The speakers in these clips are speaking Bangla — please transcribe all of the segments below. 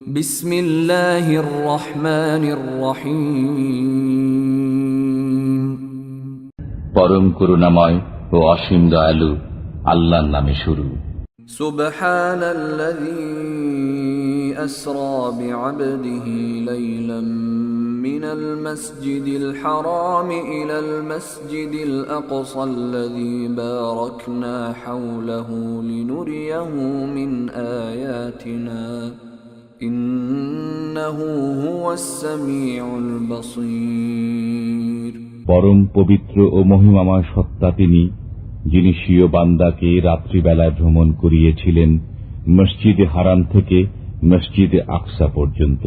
বিসমিল্লাহির রহমানির রহিম। পরম করুণাময় ও অসীম দয়ালু আল্লাহর নামে শুরু। সুবহানাল্লাযী আসরা বি'আবদিহি লাইলাম মিনাল মাসজিদিল হারাম ইলাল মাসজিদিল আকসাল্লাযী বারাকনা হাওলাহু লিনুরিয়াহু মিন আয়াতিনা ইন্নাহু হুয়াস সামিউল বাসীর। পরম পবিত্র ও মহিমাময় সত্তা তিনি, যিনি স্বীয় বান্দাকে রাত্রিবেলায় ভ্রমণ করিয়েছিলেন মসজিদে হারাম থেকে মসজিদে আকসা পর্যন্ত,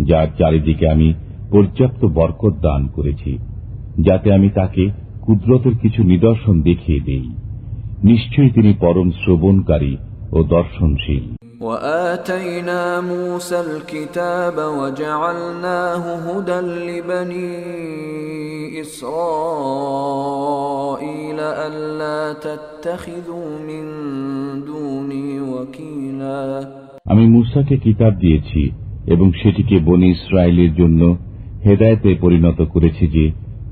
যার চারিদিকে আমি পর্যাপ্ত বরকত দান করেছি, যাতে আমি তাকে কুদরতের কিছু নিদর্শন দেখিয়ে দেই। নিশ্চয়ই তিনি পরম শ্রবণকারী ও দর্শনশীল। وآتينا موسى الكتاب وجعلناه هدى لبني إسرائيل ألا تتخذوا من دوني وكيلا। আমি মূসাকে কিতাব দিয়েছি এবং সেটিকে বনী ইসরায়েলের জন্য হেদায়েতে পরিণত করেছি যে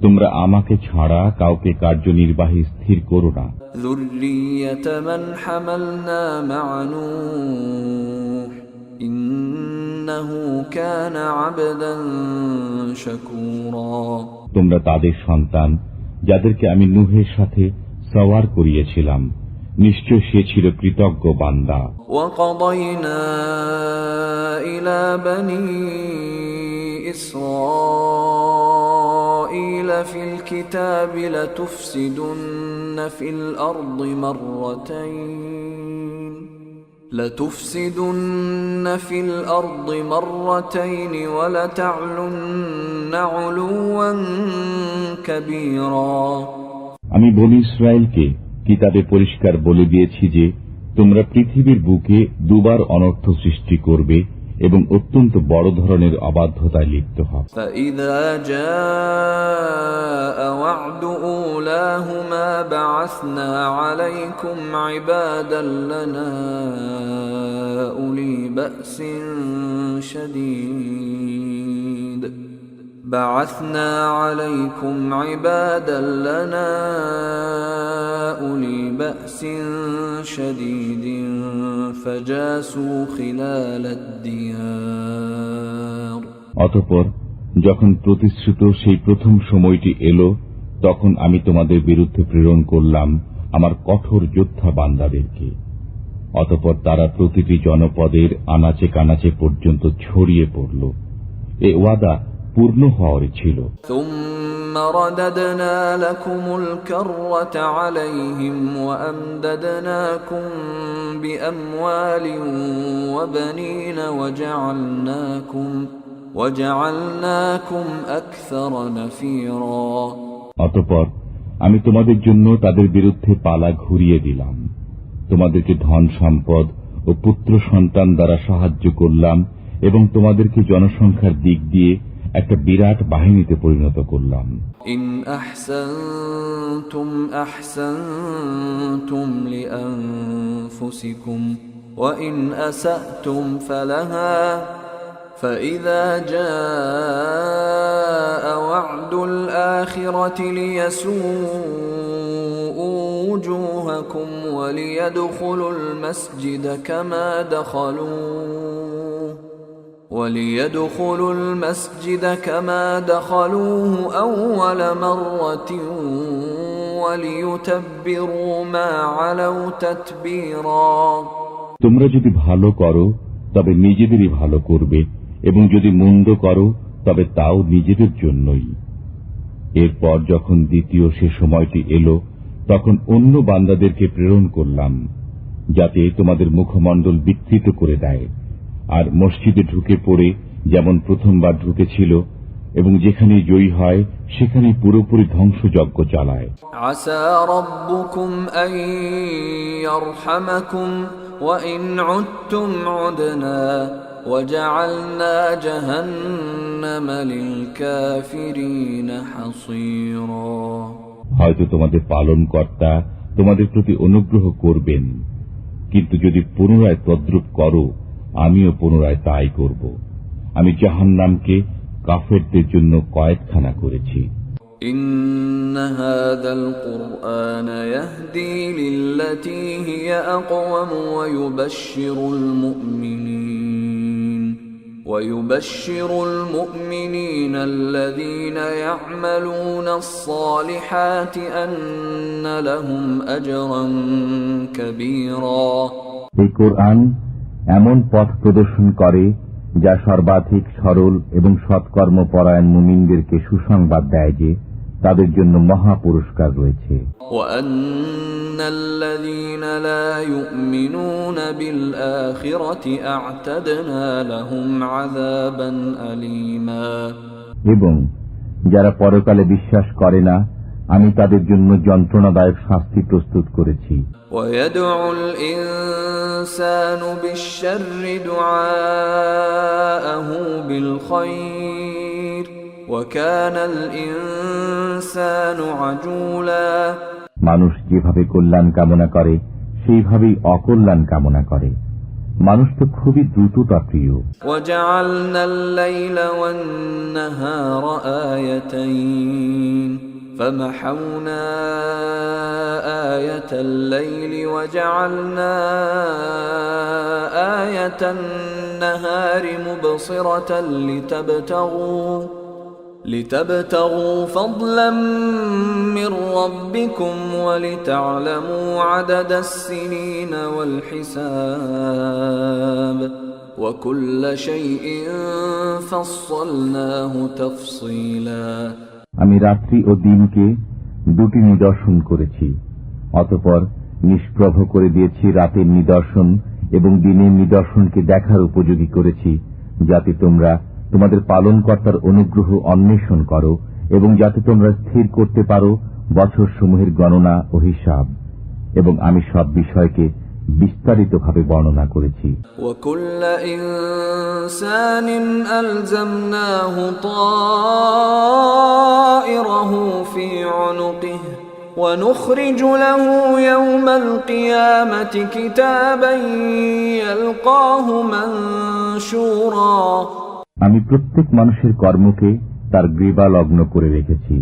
তোমরা আমাকে ছাড়া কাউকে কার্যনির্বাহী স্থির করো না। ذُرِّيَّةَ مَنْ حَمَلْنَا مَعَ نُوحٍ إِنَّهُ كَانَ عَبْدًا شَكُورًا। তোমরা তাদের সন্তান যাদেরকে আমি নূহের সাথে সওয়ার করিয়েছিলাম, নিশ্চয় সে ছিল কৃতজ্ঞ বান্দা। وَقَضَيْنَا إِلَى بَنِي إِسْرَائِيلَ فِي الْكِتَابِ لَتُفْسِدُنَّ فِي الْأَرْضِ مرتين وَلَتَعْلُنَّ عُلُوًّا كَبِيرًا। আমি বনী ইসরায়েলকে কিতাবে পরিষ্কার বলে দিয়েছি যে তোমরা পৃথিবীর বুকে দুবার অনর্থ সৃষ্টি করবে এবং অত্যন্ত বড় ধরনের অবাধ্যতায় লিপ্ত হবে। فَإِذَا جَاءَ وَعْدُ أُولَاهُمَا بَعَثْنَا عَلَيْكُمْ عِبَادًا لَنَا أُولِي بَأْسٍ شديد فجاسوا خلال الديار। অতঃপর যখন প্রতিশ্রুত সেই প্রথম সময়টি এলো, তখন আমি তোমাদের বিরুদ্ধে প্রেরণ করলাম আমার কঠোর যোদ্ধা বান্দাদেরকে। অতঃপর তারা প্রতিটি জনপদের আনাচে কানাচে পর্যন্ত ছড়িয়ে পড়ল। এ ওয়াদা পূর্ণ হওয়ার ছিল। ثم رددنا لكم الكرة عليهم وأمددناكم بأموال وبنين وجعلناكم أكثر نفيرا। অতঃপর আমি তোমাদের জন্য তাদের বিরুদ্ধে পালা ঘুরিয়ে দিলাম, তোমাদেরকে ধন সম্পদ ও পুত্র সন্তান দ্বারা সাহায্য করলাম এবং তোমাদেরকে জনসংখ্যার দিক দিয়ে একটা বিরাট বাহিনীতে পরিণত করলাম। ইন আহসানতুম আহসানতুম লিআনফুসিকুম ওয়া ইন আসাতুম ফালাহা فإذا جاء وعد الآخرة ليسوءوا وجوهكم وليدخلوا المسجد كما دخلوه أول مرة وليتبروا ما علوا تتبيرا। তোমরা যদি ভালো করো তবে নিজেদেরই ভালো করবে, এবং যদি মন্দ করো তবে তাও নিজেদের জন্যই। এরপর যখন দ্বিতীয় সে সময়টি এলো, তখন অন্য বান্দাদেরকে প্রেরণ করলাম, যাতে তোমাদের মুখমণ্ডল বিকৃত করে দেয়, আর মসজিদে ঢুকে পড়ে যেমন প্রথমবার ঢুকেছিল এবং যেখানে জয়ী হয় সেখানে পুরোপুরি ধ্বংসযজ্ঞ চালায়। আসা রাব্বুকুম আন ইয়ারহামাকুম ওয়া ইন উদতুম উদনা ওয়াজআলনা জাহান্নামা লিল কাফিরিনা হাসীরা। হয়তো তোমাদের পালনকর্তা তোমাদের প্রতি অনুগ্রহ করবেন, কিন্তু যদি পুনরায় তদ্রূপ করো আমিও পুনরায় তাই করব। আমি জাহান্নামকে কাফেরদের জন্য কয়েদখানা করেছি। إن هذا القرآن يهدي للتي هي أقوم ويبشر المؤمنين الذين يعملون الصالحات أن لهم أجرا كبيرا এই কোরআন এমন পথ প্রদর্শন করে যা সর্বাধিক সরল এবং সৎকর্ম পরায়ণ মুমিনদেরকে সুসংবাদ দেয় যে তাদের জন্য মহা পুরস্কার রয়েছে। وأن الذين لا يؤمنون بالآخرة أعتدنا لهم عذابا أليما এবং যারা পরকালে বিশ্বাস করে না আমি তাদের জন্য যন্ত্রণাদায়ক শাস্তি প্রস্তুত করেছি। ويدعو الإنسان بالشر دعاءه بالخير وكان الإنسان عجولا মানুষ যেভাবে কল্যাণ কামনা করে সেইভাবেই অকল্যাণ কামনা করে। মানুষ তো খুবই দ্রুততা প্রিয়। وجعلنا الليل والنهار آيتين فمحونا آية الليل وجعلنا آية النهار مبصرة لتبتغوا فضلا من ربكم ولتعلموا عدد السنين والحساب وكل شيء فصلناه تفصيلا আমি রাত্রি ও দিনকে দুটি নিদর্শন করেছি, অতঃপর নিষ্প্রভ করে দিয়েছি রাতের নিদর্শন এবং দিনের নিদর্শনকে দেখার উপযোগী করেছি, যাতে তোমরা তোমাদের পালনকর্তার অনুগ্রহ অন্বেষণ করো এবং যাতে তোমরা স্থির করতে পারো বছরসমূহের গণনা ও হিসাব। এবং আমি সব বিষয়কে বিস্তারিতভাবে বর্ণনা করেছি। وَكُلَّ إِنسَانٍ أَلْزَمْنَاهُ طَائِرَهُ فِي عُنُقِهِ وَنُخْرِجُ لَهُ يَوْمَ الْقِيَامَةِ كِتَابًا يَلْقَاهُ مَنشُورًا আমি প্রত্যেক মানুষের কর্মকে তার গ্রীবা লগ্ন করে রেখেছি।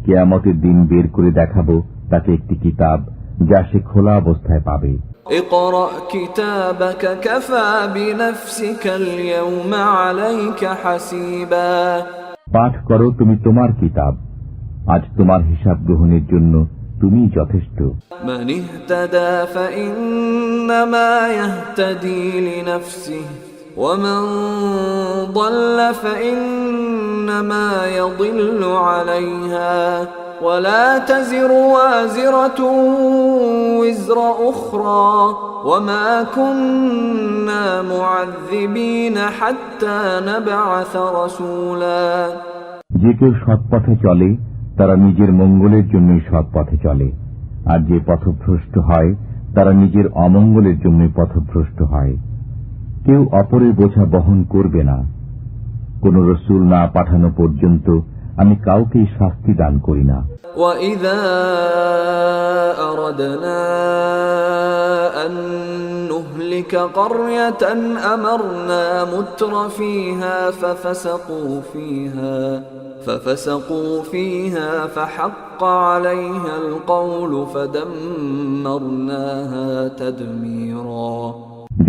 কিয়ামতের দিন বের করে দেখাবো তাকে একটি কিতাব যা সে খোলা অবস্থায় পাবে। اقرأ كتابك كفى بنفسك اليوم عليك حسيبا পাঠ করো তুমি তোমার কিতাব, আজ তোমার হিসাব গ্রহণের জন্য তুমি যথেষ্ট। من اهتدى فإنما يهتدي لنفسه ومن ضل فإنما يضل عليها ولا تزر وازرة وزر أخرى وما كنا معذبين حتى نبعث رسولا যে কেউ সৎ পথে চলে তারা নিজের মঙ্গলের জন্যই সৎ পথে চলে, আর যে পথভ্রষ্ট হয় তারা নিজের অমঙ্গলের জন্যই পথভ্রষ্ট হয়। কেউ অপরের বোঝা বহন করবে না। কোন রসুল না পাঠানো পর্যন্ত আমি কাউকেই শাস্তি দান করি না। وَإِذَا أَرَدْنَا أَن نُّهْلِكَ قَرْيَةً أَمَرْنَا مُتْرَ فِيهَا فَفَسَقُوا فِيهَا فَحَقَّ عَلَيْهَا الْقَوْلُ فَدَمَّرْنَاهَا تَدْمِيرًا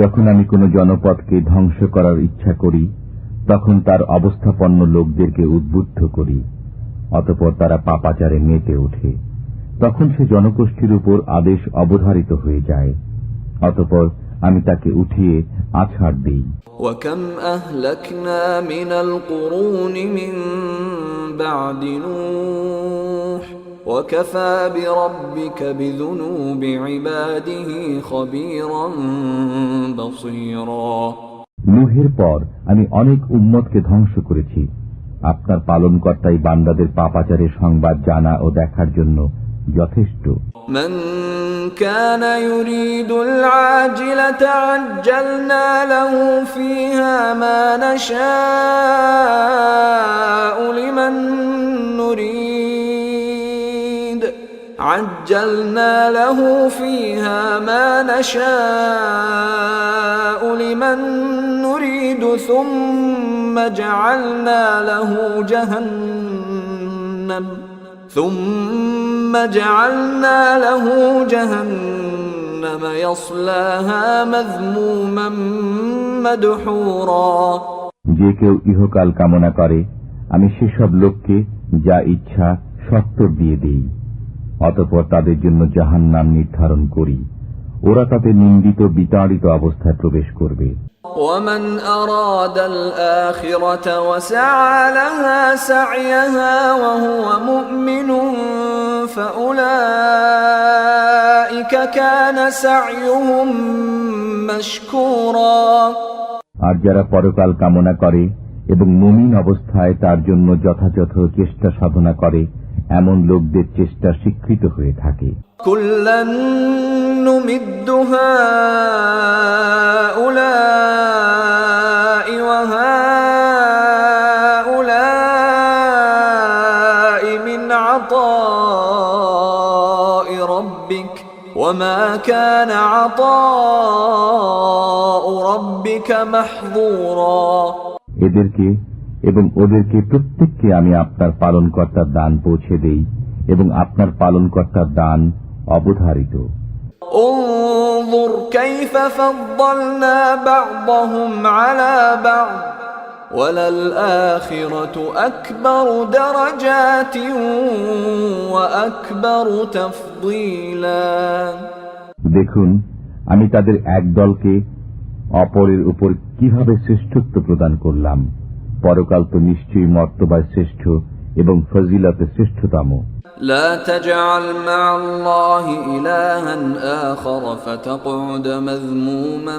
যখন আমি কোন জনপদকে ধ্বংস করার ইচ্ছা করি তখন তার অবস্থাপন্ন লোকদেরকে উদ্বুদ্ধ করি, অতঃপর তারা পাপাচারে মেতে ওঠে। তখন সে জনগোষ্ঠীর উপর আদেশ অবধারিত হয়ে যায়, অতঃপর আমি তাকে উঠিয়ে আছাড় দিই। وَكَمْ أَهْلَكْنَا مِنَ الْقُرُونِ مِنْ بَعْدِ نُوحٍ وَكَفَى بِرَبِّكَ بِذُنُوبِ عِبَادِهِ خَبِيرًا بَصِيرًا নূহের পর আমি অনেক উম্মতকে ধ্বংস করেছি। আপনার পালনকর্তাই বান্দাদের পাপাচারের সংবাদ জানা ও দেখার জন্য যথেষ্ট। من كان يريد العاجلة عجلنا له فيها ما نشاء لمن نريد عجلنا له فيها ما نشاء لمن نريد ثم جعلنا له جهنم يصلاها مذموما مدحورا যে কেউ ইহকাল কামনা করে আমি সেসব লোককে যা ইচ্ছা সত্তর দিয়ে দিই, অতঃপর তাদের জন্য জাহান্নাম নির্ধারণ করি, ওরা তাতে নিন্দিত বিতাড়িত অবস্থায় প্রবেশ করবে। ومن أراد الآخرة وسعى لها سعيها وهو مؤمن فأولئك كان سعيهم مشكورا আর যারা পরকাল কামনা করে এবং মুমিন অবস্থায় তার জন্য যথাযথ চেষ্টা সাধনা করে, এমন লোকদের চেষ্টা স্বীকৃত হয়ে থাকে। কুল্লান নুমিদ্দু হাউলাই ওয়া হাউলাই মিন আতাই রাব্বিক ওয়া মা কানা আতাউ রাব্বিকা মাহযুরা। এদেরকে এবং ওদেরকে প্রত্যেককে আমি আপনার পালনকর্তার দান পৌঁছে দেই এবং আপনার পালনকর্তার দান অবধারিত। انظر كيف فضلنا بعضهم على بعض وللآخرة أكبر درجات وأكبر تفضيلا। দেখুন আমি তাদের এক দলকে অপরের উপর কিভাবে শ্রেষ্ঠত্ব প্রদান করলাম, পরকাল তো নিশ্চয়ই মর্তবায় শ্রেষ্ঠ এবং ফজিলতে শ্রেষ্ঠতম। لا تجعل مع الله إلها آخر فتقعد مذموما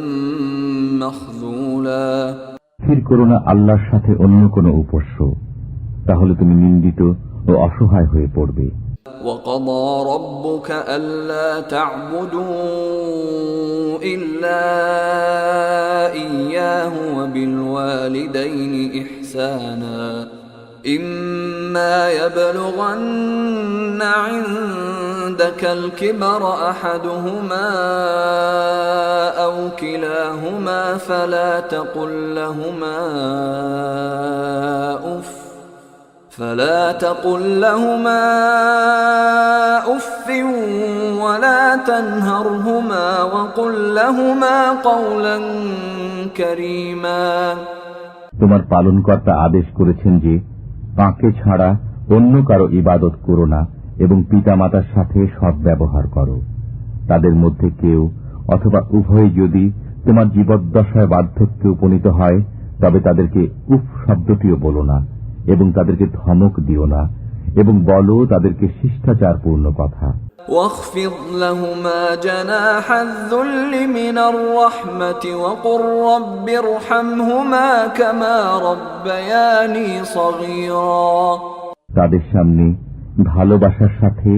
مخذولا। স্থির করো না আল্লাহর সাথে অন্য কোনো উপাস্য, তাহলে তুমি নিন্দিত ও অসহায় হয়ে পড়বে। وقضى ربك ألا تعبدوا إلا إياه وبالوالدين إحسانا إما يبلغن عندك الكبر أحدهما أو كلاهما فلا تقل لهما أف ولا تنهرهما وقل لهما قولا كريما। তোমার পালনকর্তা আদেশ করেছেন যে তাঁকে ছাড়া অন্য কারো ইবাদত করো না এবং পিতামাতার সাথে সদ্ব্যবহার করো। তাদের মধ্যে কেউ অথবা উভয় যদি তোমার জীবদ্দশায় বার্ধক্যে উপনীত হয়, তবে তাদেরকে উফ শব্দটিও বলো না এবং তাদেরকে ধমক দিও না, এবং বলো তাদেরকে শিষ্টাচারপূর্ণ কথা। واخفض لهما جناح الذل من الرحمة وقل رب ارحمهما كما ربياني صغيرا। তাদের সামনে ভালোবাসার সাথে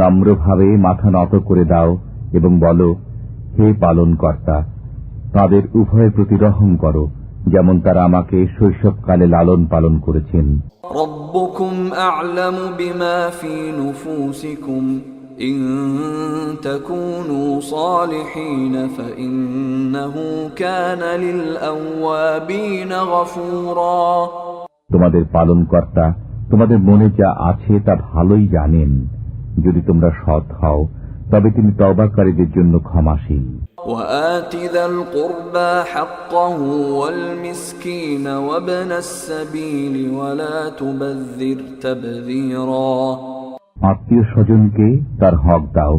নম্রভাবে মাথা নত করে দাও এবং বলো, হে পালনকর্তা, তাদের উভয়ের প্রতি রহম করো যেমন তারা আমাকে শৈশবকালে লালন পালন করেছেন। ربكم أعلم بما في نفوسكم إن تكونوا صالحين فإنه كان للأوابين غفورا। তোমাদের পালনকর্তা তোমাদের মনে যা আছে তা ভালোই জানেন। যদি তোমরা সৎ হও তবে তিনি তওবাকারীদের জন্য ক্ষমাশীল। وآت ذا القربى حقه والمسكين وابن السبيل ولا تبذر تبذيرا। আত্মীয় স্বজনকে তার হক দাও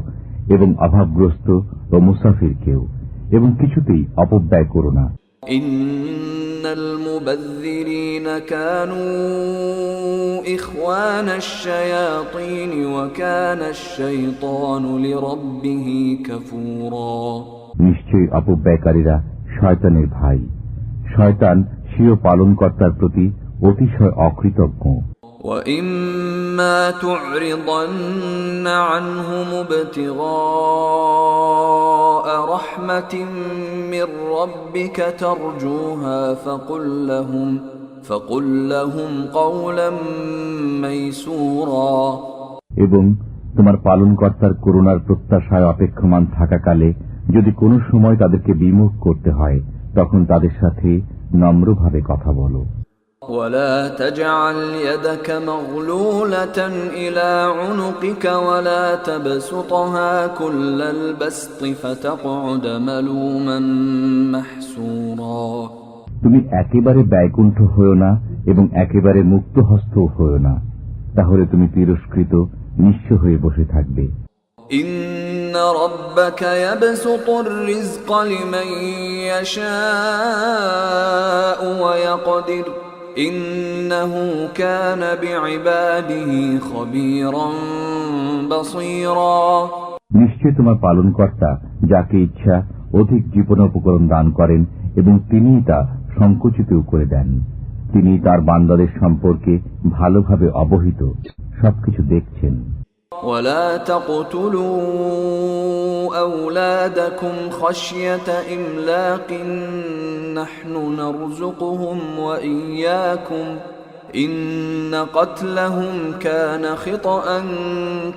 এবং অভাবগ্রস্ত ও মুসাফিরকেও, এবং কিছুতেই অপব্যয় করো না। إن المبذرين كانوا إخوان الشياطين وكان الشيطان لربه كفورا। নিশ্চয়ই অপব্যয়কারীরা শয়তানের ভাই, শয়তান স্বীয় পালনকর্তার প্রতি অতিশয় অকৃতজ্ঞ। وإما تعرضن عنهم ابتغاء رحمة من ربك ترجوها فقل لهم قولا ميسورا। এবং তোমার পালনকর্তার করুণার প্রত্যাশায় অপেক্ষমান থাকাকালে যদি কোনো সময় তাদেরকে বিমুখ করতে হয়, তখন তাদের সাথে নম্রভাবে কথা বলো। ولا تجعل يدك مغلولة إلى عنقك ولا تبسطها كل البسط فتقعد ملوما محسورا। তুমি একেবারে ব্যয়কুণ্ঠ হও না এবং একেবারে মুক্ত হস্ত হও না, তাহলে তুমি তিরস্কৃত নিঃস্ব হয়ে বসে থাকবে। إن ربك يبسط الرزق لمن يشاء ويقدر إنه كان بعباده خبيرا بصيرا। নিশ্চয় তোমার পালনকর্তা যাকে ইচ্ছা অধিক জীবনোপকরণ দান করেন এবং তিনি তা সংকুচিতও করে দেন। তিনি তার বান্দাদের সম্পর্কে ভালোভাবে অবহিত, সবকিছু দেখছেন। ولا تقتلوا أولادكم خشية إملاق نحن نرزقهم وإياكم إن قتلهم كان خطأ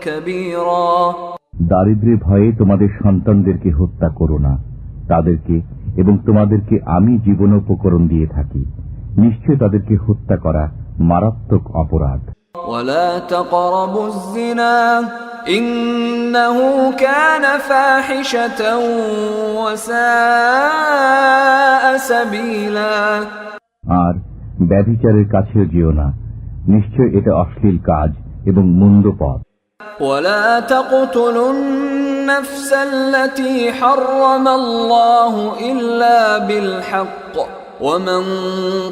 كبيرا। দারিদ্র্যের ভয়ে তোমাদের সন্তানদেরকে হত্যা করো না, তাদেরকে এবং তোমাদেরকে আমি জীবনোপকরণ দিয়ে থাকি। নিশ্চয় তাদেরকে হত্যা করা মারাত্মক অপরাধ। ولا تقربوا الزنا إنه كان فاحشة وساء سبيلا। আর ব্যভিচারের কাছেও যেও না, নিশ্চয় এটা অশ্লীল কাজ এবং মন্দ পথ। ولا تقتلوا النفس التي حرم الله إلا بالحق ومن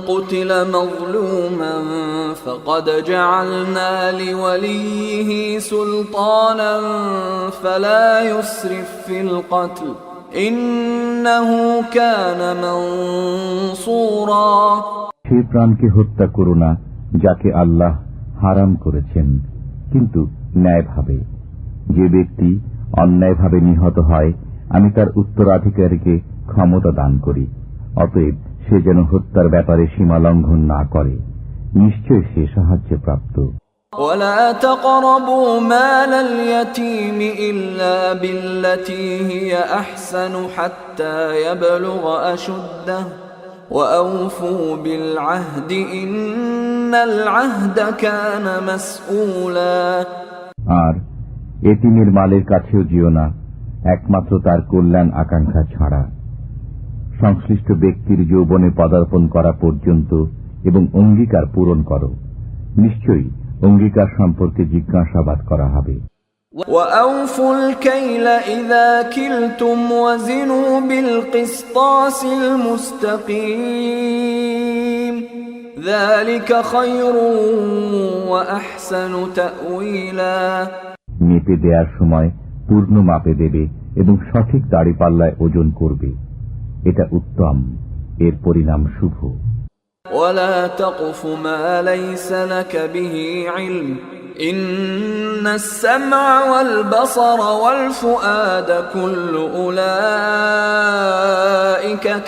قتل مظلوما فقد جعلنا لوليه سلطانا فلا يسرف في القتل إنه كان منصورا। সে প্রাণকে হত্যা করো না যাকে আল্লাহ হারাম করেছেন, কিন্তু ন্যায়ভাবে। যে ব্যক্তি অন্যায়ভাবে নিহত হয়, আমি তার উত্তরাধিকারীকে ক্ষমতা দান করি। অতএব সে যেন হত্যার ব্যাপারে সীমা লঙ্ঘন না করে, নিশ্চয় সে সাহায্য প্রাপ্ত। ولا تقربوا مال اليتيم إلا بالتي هي أحسن حتى يبلغ أشده وأوفوا بالعهد إن العهد كان مسؤولا। আর এতিমের মালের কাছেও যেও না একমাত্র তার কল্যাণ আকাঙ্ক্ষা ছাড়া, সংশ্লিষ্ট ব্যক্তির যৌবনে পদার্পণ করা পর্যন্ত, এবং অঙ্গীকার পূরণ করো। নিশ্চয়ই অঙ্গীকার সম্পর্কে জিজ্ঞাসাবাদ করা হবে। وأوفوا الكيل إذا كلتم وزنوا بالقسطاس المستقيم ذلك خير وأحسن تأويلا। মেপে দেওয়ার সময় পূর্ণ মাপে দেবে এবং সঠিক দাড়িপাল্লায় ওজন করবে, এটা উত্তম, এর পরিণাম শুভ। ولا تقف ما ليس لك به علم إن السمع والبصر والفؤاد كل أولئك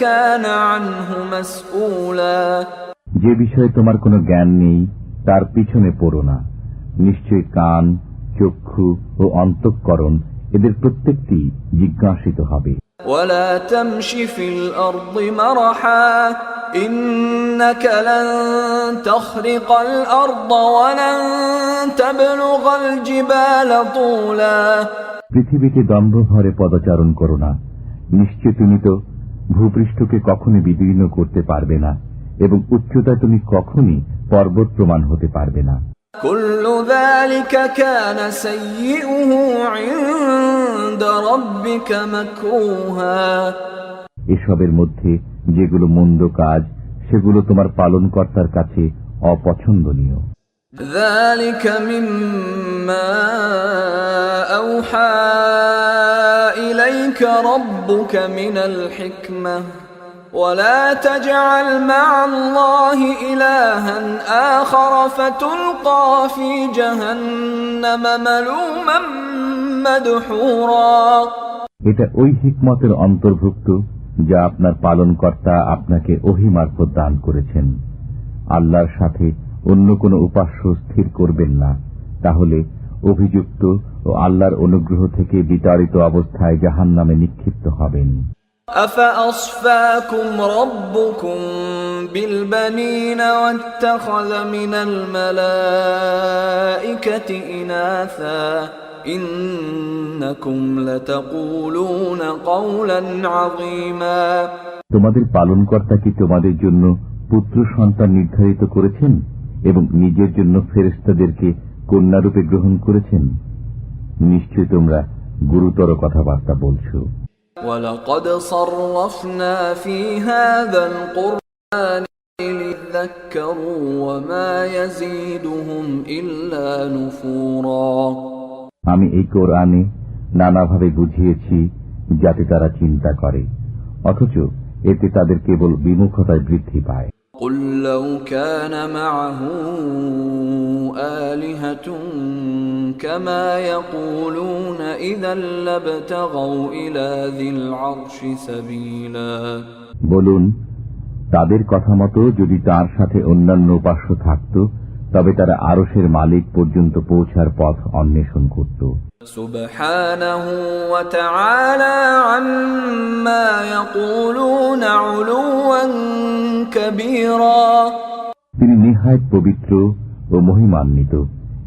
كان عنه مسؤولا। যে বিষয়ে তোমার কোনো জ্ঞান নেই তার পিছনে পড়ো না। নিশ্চয় কান, চক্ষু ও অন্তঃকরণ এদের প্রত্যেকটি জিজ্ঞাসিত হবে। ولا تمش في الأرض مرحا إنك لن تخرق الأرض ولن تبلغ الجبال طولا। পৃথিবীতে দম্ভ ভরে পদচারণ করো না, নিশ্চয় তুমি তো ভূপৃষ্ঠকে কখনই বিদীর্ণ করতে পারবে না এবং উচ্চতায় তুমি কখনই পর্বত প্রমাণ হতে পারবে না। كل ذلك كان سيئه عند ربك مكروها। এসবের মধ্যে যেগুলো মন্দ কাজ সেগুলো তোমার পালনকর্তার কাছে অপছন্দনীয়। ذلك مما أوحى إليك ربك من الحكمة ولا تجعل مع الله إلها آخر فتلقى في جهنم ملوما مدحورا। এটা ওই হিকমতের অন্তর্ভুক্ত যা আপনার পালনকর্তা আপনাকে ওহী মারফত দান করেছেন। আল্লাহর সাথে অন্য কোনো উপাস্য স্থির করবেন না, তাহলে অভিযুক্ত ও আল্লাহর অনুগ্রহ থেকে বিতাড়িত অবস্থায় জাহান্নামে নিক্ষিপ্ত হবেন। أفأصفاكم ربكم بالبنين واتخذ من الملائكة إناثا إنكم لتقولون قولا عظيما তোমাদের পালনকর্তা কি তোমাদের জন্য পুত্র সন্তান নির্ধারিত করেছেন এবং নিজের জন্য ফেরেশতাদেরকে কন্যারূপে গ্রহণ করেছেন? নিশ্চয় তোমরা গুরুতর কথাবার্তা বলছো। وَلَقَدْ صَرَّفْنَا فِي هَذَا الْقُرْآنِ لِيَذَّكَّرُوا وَمَا يَزِيدُهُمْ إِلَّا نُفُورًا আমি এই কোরআনে নানাভাবে বুঝিয়েছি যাতে তারা চিন্তা করে, অথচ এতে তাদের কেবল বিমুখতায় বৃদ্ধি পায়। قُلْ لَوْ كَانَ مَعَهُ آلِهَةٌ كَمَا يَقُولُونَ إِذًا لَابْتَغَوْا إِلَى ذِي الْعَرْشِ سَبِيلًا বলুন, তাদের কথা মতো যদি তার সাথে অন্যান্য উপাস্য থাকত, তবে তারা আরশের মালিক পর্যন্ত পৌঁছার পথ অন্বেষণ করত। سبحانه وتعالى عما يقولون علوا كبيرا তিনি নিহায়ত পবিত্র ও মহিমান্বিত,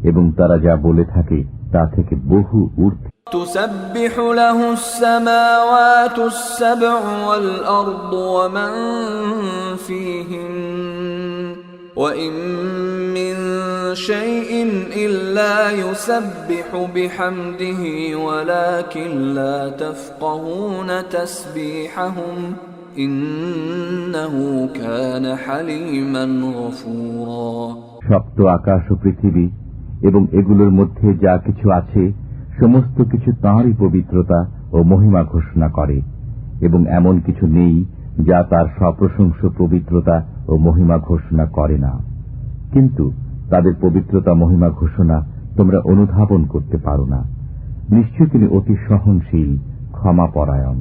এবং তারা যা বলে থাকে তা থেকে বহু ঊর্ধ্বে। تسبح له السماوات السبع والأرض ومن فيهن وإن من شيء إلا يسبح بحمده ولكن لا تفقهون تسبيحهم إنه كان حليما غفورا সপ্ত আকাশ ও পৃথিবী এবং এগুলোর মধ্যে যা কিছু আছে সমস্ত কিছু তাঁরই পবিত্রতা ও মহিমা ঘোষণা করে, এবং এমন কিছু নেই যা তার সপ্রশংস পবিত্রতা ও মহিমা ঘোষণা করে না, কিন্তু তাদের পবিত্রতা মহিমা ঘোষণা তোমরা অনুধাবন করতে পারো না। নিশ্চয় তিনি অতি সহনশীল, ক্ষমাপরায়ণ।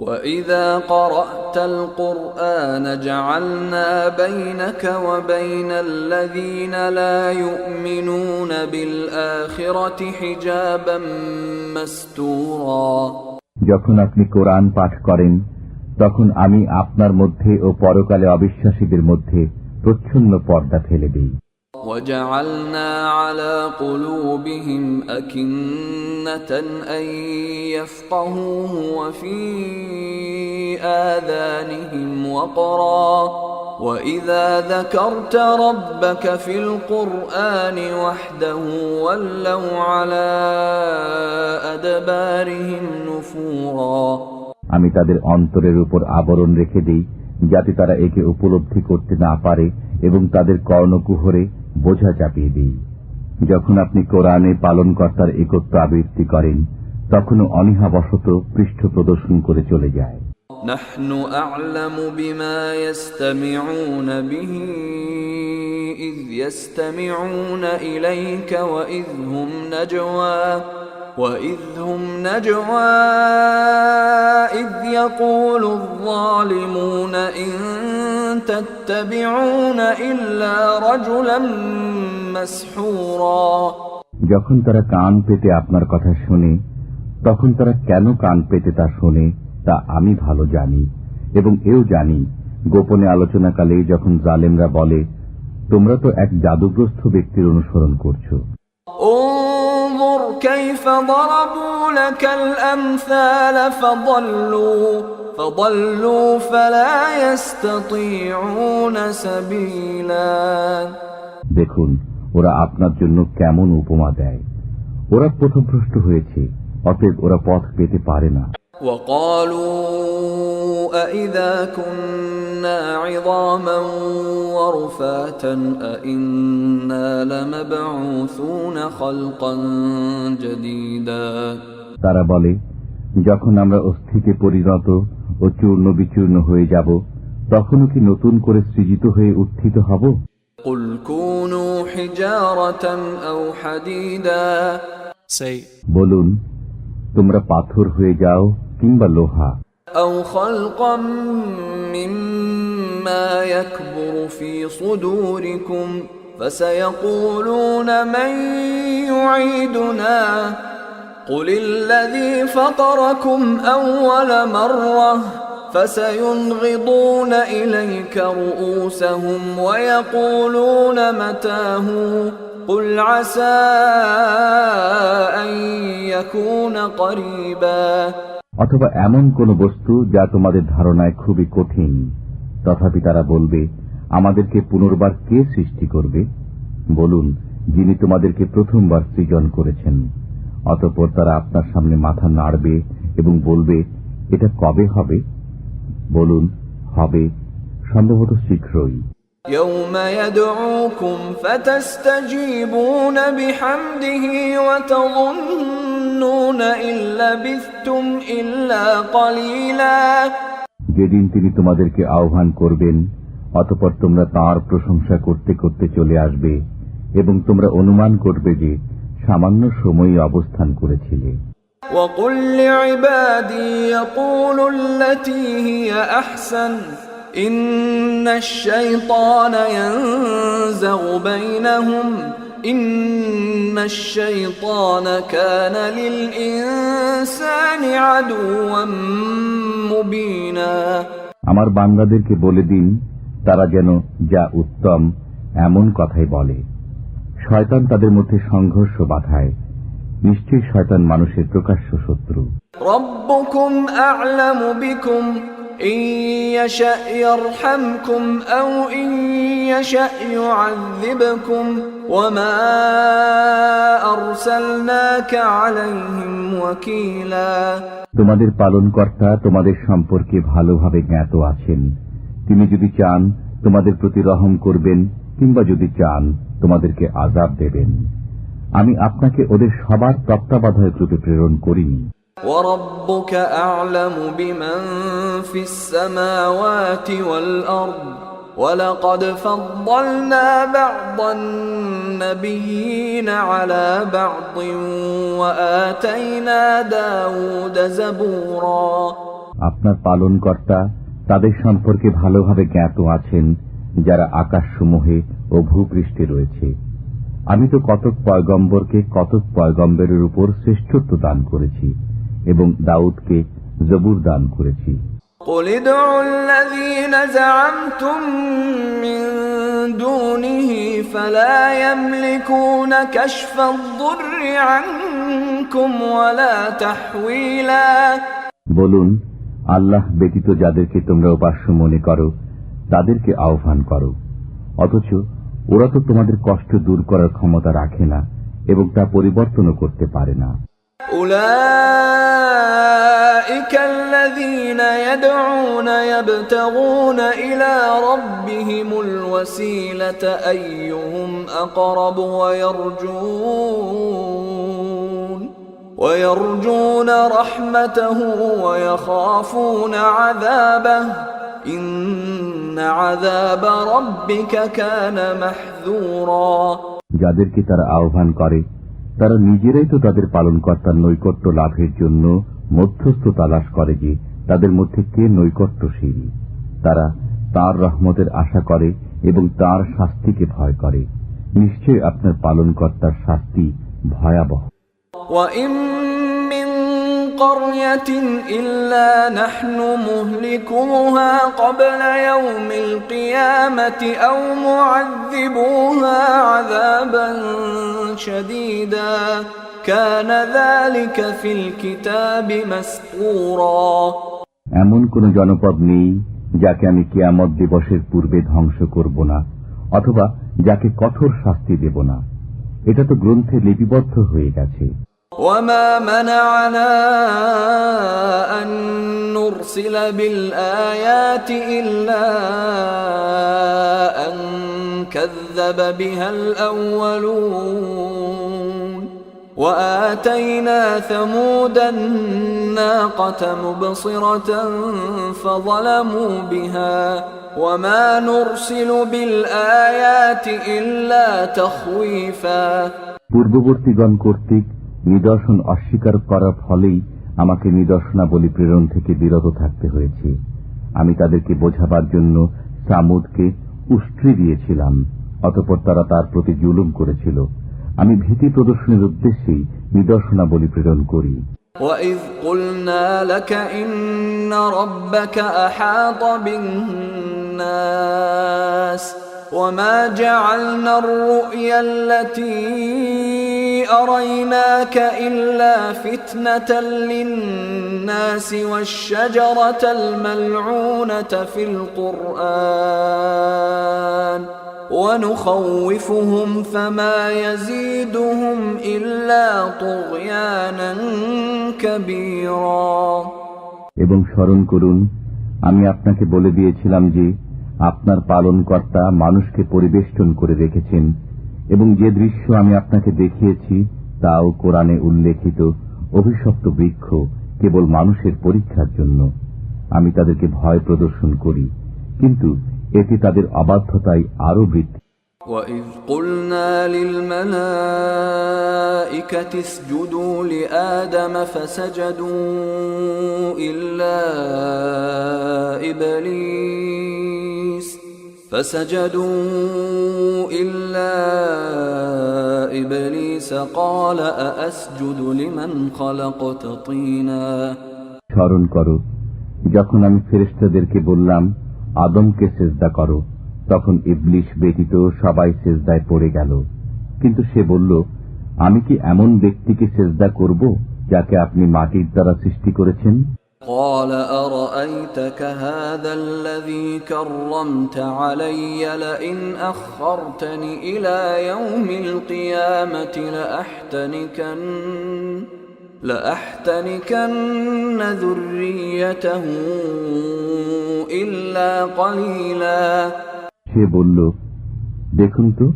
وَإِذَا قَرَأْتَ الْقُرْآنَ جَعَلْنَا بَيْنَكَ وَبَيْنَ الَّذِينَ لَا يُؤْمِنُونَ بِالْآخِرَةِ حِجَابًا مَسْتُورًا যখন আপনি কোরআন পাঠ করেন, তখন আমি আপনার মধ্যে ও পরকালে অবিশ্বাসীদের মধ্যে প্রচ্ছন্ন পর্দা ফেলে দিই। وَجَعَلْنَا عَلَى قُلُوبِهِمْ أَكِنَّةً أَن يَفْقَهُوهُ وَفِي آذَانِهِمْ وَقْرًا وَإِذَا ذَكَرْتَ رَبَّكَ فِي الْقُرْآنِ وَحْدَهُ وَلَّوْا عَلَى أَدْبَارِهِمْ نُفُورًا আমি তাদের অন্তরের উপর আবরণ রেখে দেই, যাতে তারা একে উপলব্ধি করতে না পারে, এবং তাদের কর্ণকুহরে বোঝা চাপিয়ে দিই। যখন আপনি কোরআনে পালনকর্তার একত্ব আবৃত্তি করেন, তখনও অনীহাবশত পৃষ্ঠ প্রদর্শন করে চলে যায়। نحن أعلم بما يستمعون به إذ يستمعون إليك وإذ هم نجوى إذ يقول الظالمون إن تتبعون إلا رجلا مسحورا যখন তারা কান পেতে আপনার কথা শোনে, তখন তারা কেন কান পেতে তা শোনে তা আমি ভালো জানি, এবং এও জানি গোপনে আলোচনাকালে যখন জালেমরা বলে, তোমরা তো এক জাদুগ্রস্ত ব্যক্তির অনুসরণ করছো। انظر كيف ضربوا لك الأمثال فضلوا فلا يستطيعون سبيلا দেখুন ওরা আপনার জন্য কেমন উপমা দেয়, ওরা পথভ্রষ্ট হয়েছে, অতএব ওরা পথ পেতে পারে না। وقالوا أإذا كنا عظاما ورفاتا أإنا لمبعوثون خلقا جديدا তারা বলে, যখন আমরা অস্থিতে পরিণত ও চূর্ণ বিচূর্ণ হয়ে যাব, তখনও কি নতুন করে সৃজিত হয়ে উত্থিত হব? قل كونوا حجارة أو حديدا বলুন, তোমরা পাথর হয়ে যাও কিংবা লোহা, أو خلقا مما يكبر في صدوركم فسيقولون من يعيدنا قل الذي فطركم أول مرة فسينغضون إليك رؤوسهم ويقولون متاه قل عسى أن يكون قريبا। অথবা এমন কোন বস্তু যা তোমাদের ধারণায় খুবই কঠিন, তথাপি তারা বলবে, আমাদেরকে পুনর্বার কে সৃষ্টি করবে? বলুন, যিনি তোমাদেরকে প্রথমবার সৃজন করেছেন। অতঃপর তারা আপনার সামনে মাথা নাড়বে এবং বলবে, এটা কবে হবে? বলুন, হবে সম্ভবত শীঘ্রই। يوم يدعوكم فتستجيبون بحمده وتظنون إن لبثتم إلا قليلا। যেদিন তিনি তোমাদেরকে আহ্বান করবেন, অতঃপর তোমরা তাঁর প্রশংসা করতে করতে চলে আসবে এবং তোমরা অনুমান করবে যে সামান্য সময়ই অবস্থান করেছিলে। وقل لعبادي يقولوا التي هي أحسن إن الشيطان ينزغ بينهم إن الشيطان كان للإنسان عدوا مبينا। আমার বান্দাদেরকে বলে দিন, তারা যেন যা উত্তম এমন কথাই বলে। শয়তান তাদের মধ্যে সংঘর্ষ বাধায়। নিশ্চয়ই শয়তান মানুষের প্রকাশ্য শত্রু। ربكم أعلم بكم إن يشأ يرحمكم أو إن يشأ يعذبكم وما أرسلناك عليهم وكيلا। তোমাদের পালনকর্তা তোমাদের সম্পর্কে ভালোভাবে জ্ঞাত আছেন। তিনি যদি চান তোমাদের প্রতি রহম করবেন, কিংবা যদি চান তোমাদেরকে আযাব দেবেন। আমি আপনাকে ওদের সবার তত্ত্বাবধায়ক রূপে প্রেরণ করিনি। وَرَبُّكَ أَعْلَمُ بِمَنْ فِي السَّمَاوَاتِ وَالْأَرْضِ وَلَقَدْ فَضَّلْنَا بَعْضَ النَّبِيِّينَ عَلَى بَعْضٍ وَآتَيْنَا دَاوُودَ زَبُورًا। আপনার পালনকর্তা তাদের সম্পর্কে ভালোভাবে জ্ঞাত আছেন যারা আকাশসমূহে ও ভূপৃষ্ঠে রয়েছে। আমি তো কতক পয়গম্বরকে কতক পয়গম্বরের উপর শ্রেষ্ঠত্ব দান করেছি এবং দাউদকে জবুর দান করেছি। قُلِ ادْعُوا الَّذِينَ زَعَمْتُمْ مِنْ دُونِهِ فَلَا يَمْلِكُونَ كَشْفَ الضُّرِّ عَنْكُمْ وَلَا تَحْوِيلًا। বলুন, আল্লাহ ব্যতীত যাদেরকে তোমরা উপাস্য মনে করো তাদেরকে আহ্বান করো, অথচ ওরা তো তোমাদের কষ্ট দূর করার ক্ষমতা রাখে না এবং তা পরিবর্তনও করতে পারে না। أولئك الذين يدعون يبتغون إلى ربهم الوسيلة أيهم أقرب ويرجون رحمته ويخافون عذابه إن عذاب ربك كان محذورا। যাদেরকে তারা আহ্বান করে তারা নিজেরাই তো তাদের পালনকর্তার নৈকট্য লাভের জন্য মধ্যস্থ তালাশ করে যে তাদের মধ্যে কে নৈকট্যশীল। তারা তার রহমতের আশা করে এবং তার শাস্তিকে ভয় করে। নিশ্চয় আপনার পালনকর্তার শাস্তি ভয়াবহ। وَإِن مِّن قَرْيَةٍ إِلَّا نَحْنُ مُهْلِكُوهَا قَبْلَ يَوْمِ الْقِيَامَةِ أَوْ مُعَذِّبُوهَا عَذَابًا شَدِيدًا كَانَ ذَلِكَ فِي الْكِتَابِ مَسْطُورًا। এমন কোন জনপদ নেই যাকে আমি কিয়ামত দিবসের পূর্বে ধ্বংস করব না, অথবা যাকে কঠোর শাস্তি দেব না। এটা তো গ্রন্থে লিপিবদ্ধ হয়ে গেছে। وَمَا مَنَعَنَا أَن نُّرْسِلَ بِالْآيَاتِ إِلَّا أَن كَذَّبَ بِهَا الْأَوَّلُونَ وَآتَيْنَا ثَمُودَ النَّاقَةَ مُبْصِرَةً فَظَلَمُوا بِهَا وَمَا نُرْسِلُ بِالْآيَاتِ إِلَّا تَخْوِيفًا। পূর্ববর্তীগণ কর্তৃক নিদর্শন অস্বীকার করার ফলেই আমাকে নিদর্শনাবলী প্রেরণ থেকে বিরত থাকতে হয়েছে। আমি তাদেরকে বোঝাবার জন্য সামুদকে উষ্ট্রি দিয়েছিলাম, অতঃপর তারা তার প্রতি জুলুম করেছিল। আমি ভীতি প্রদর্শনের উদ্দেশ্যেই নিদর্শনাবলী প্রেরণ করি। وَإِذْ قُلْنَا لَكَ إِنَّ رَبَّكَ أَحَاطَ بِالنَّاسِ وَمَا جَعَلْنَا الرُّؤْيَا الَّتِي أَرَيْنَاكَ إِلَّا فِتْنَةً لِلنَّاسِ وَالشَّجَرَةَ الْمَلْعُونَةَ فِي الْقُرْآنِ وَنُخَوِّفُهُمْ فَمَا يَزِيدُهُمْ إِلَّا طُغْيَانًا كَبِيرًا। এবং স্মরণ করুন, আমি আপনাকে বলে দিয়েছিলাম যে আপনার পালনকর্তা মানুষকে পরিবেষ্টন করে রেখেছেন, এবং যে দৃশ্য আমি আপনাকে দেখিয়েছি তাও কোরআনে উল্লেখিত অভিশপ্ত বৃক্ষ কেবল মানুষের পরীক্ষার জন্য। আমি তাদেরকে ভয় প্রদর্শন করি, কিন্তু এটি তাদের অবাধ্যতায় আরো বৃদ্ধি। وَإِذْ قُلْنَا لِلْمَلَائِكَةِ اسْجُدُوا لِآدَمَ فسجدوا إلا إبليس قال أأسجد لمن خلقت طينا। স্মরণ করো, যখন আমি ফেরেশতাদেরকে বললাম আদমকে সিজদা করো, তখন ইবলিস ব্যতীত সবাই সিজদায় পড়ে গেল। কিন্তু সে বলল, আমি কি এমন ব্যক্তিকে সিজদা করব যাকে আপনি মাটির দ্বারা সৃষ্টি করেছেন? قال أرأيتك هذا الذي كرمت علي لئن أخرتني إلى يوم القيامة لأحتنكن ذريته إلا قليلا। সে বলল, দেখুন তো,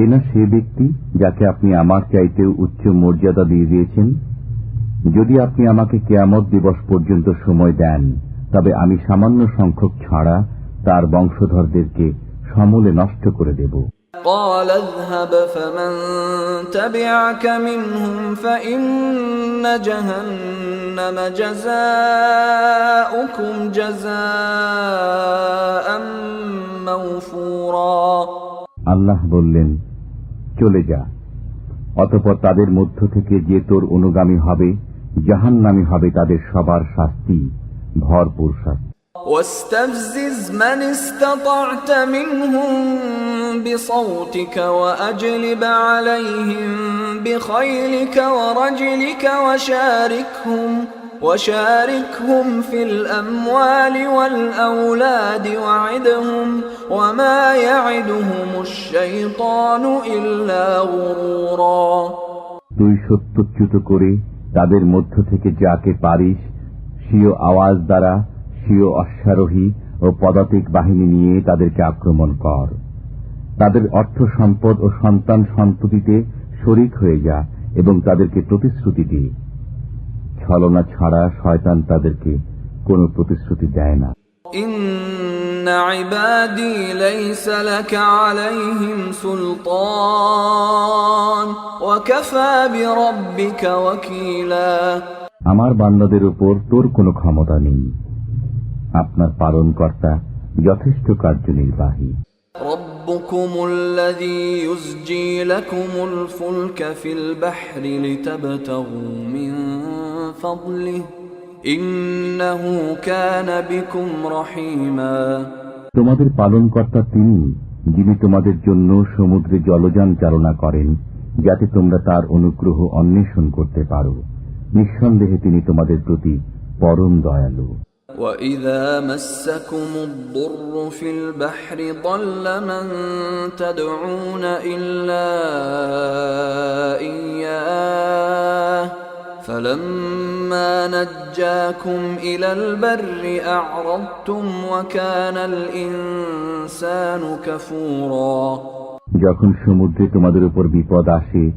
এ না সে ব্যক্তি যাকে আপনি আমার চাইতেও উচ্চ মর্যাদা দিয়ে দিয়েছেন। যদি আপনি আমাকে কিয়ামত দিবস পর্যন্ত সময় দেন, তবে আমি সামান্য সংখ্যক ছাড়া তার বংশধরদেরকে সমূলে নষ্ট করে দেব। قال اذهب فمن تبعك منهم فإن جهنم جزاؤكم جزاء موفورا। আল্লাহ বললেন, চলে যা, অতঃপর তাদের মধ্য থেকে যে তোর অনুগামী হবে জাহান্নামী হবে তাদের সবার শাস্তি, ভরপুর শাস্তি। واستفزز من استطعت منهم بصوتك وأجلب عليهم بخيلك ورجلك وشاركهم في الأموال والأولاد وعدهم وما يعدهم الشيطان إلا غرورا। তুই সত্যচ্যুত করে তাদের মধ্য থেকে যাকে পারিস স্বীয় আওয়াজ দ্বারা স্বীয় অশ্বারোহী ও পদাতিক বাহিনী নিয়ে তাদেরকে আক্রমণ কর। তাদের অর্থ সম্পদ ও সন্তান সন্ততিতে শরিক হয়ে যা এবং তাদেরকে প্রতিশ্রুতি দিয়ে। ছলনা ছাড়া শয়তান তাদেরকে কোনো প্রতিশ্রুতি দেয় না। ইন্না ইবাদি লাইসা লাকা আলাইহিম সুলতান ওয়া কাফা বিরাব্বিকা ওয়াকিলা। আমার বান্দাদের উপর তোর কোনো ক্ষমতা নেই, আপনার পালনকর্তা যথেষ্ট কার্যনির্বাহী। রব্বুকুমুল্লাযী ইউসজি লাকুমুল ফুলকা ফিল বাহরি লিতাবতাগু মিন ফাদলিহি ইন্নাহু কানা বিকুম রহিমা। তোমাদের পালনকর্তা তিনি, যিনি তোমাদের জন্য সমুদ্রে জলযান চালনা করেন যাতে তোমরা তার অনুগ্রহ অন্বেষণ করতে পারো। নিঃসন্দেহে তিনি তোমাদের প্রতি পরম দয়ালু। وَإِذَا مَسَّكُمُ الضُّرُّ فِي الْبَحْرِ ضَلَّ مَن تَدْعُونَ إِلَّا إِيَّاهُ فَلَمَّا نَجَّاكُمْ إِلَى الْبَرِّ أَعْرَضْتُمْ وَكَانَ الْإِنسَانُ كَفُورًا। যখন সমুদ্রে তোমাদের উপর বিপদ আসে,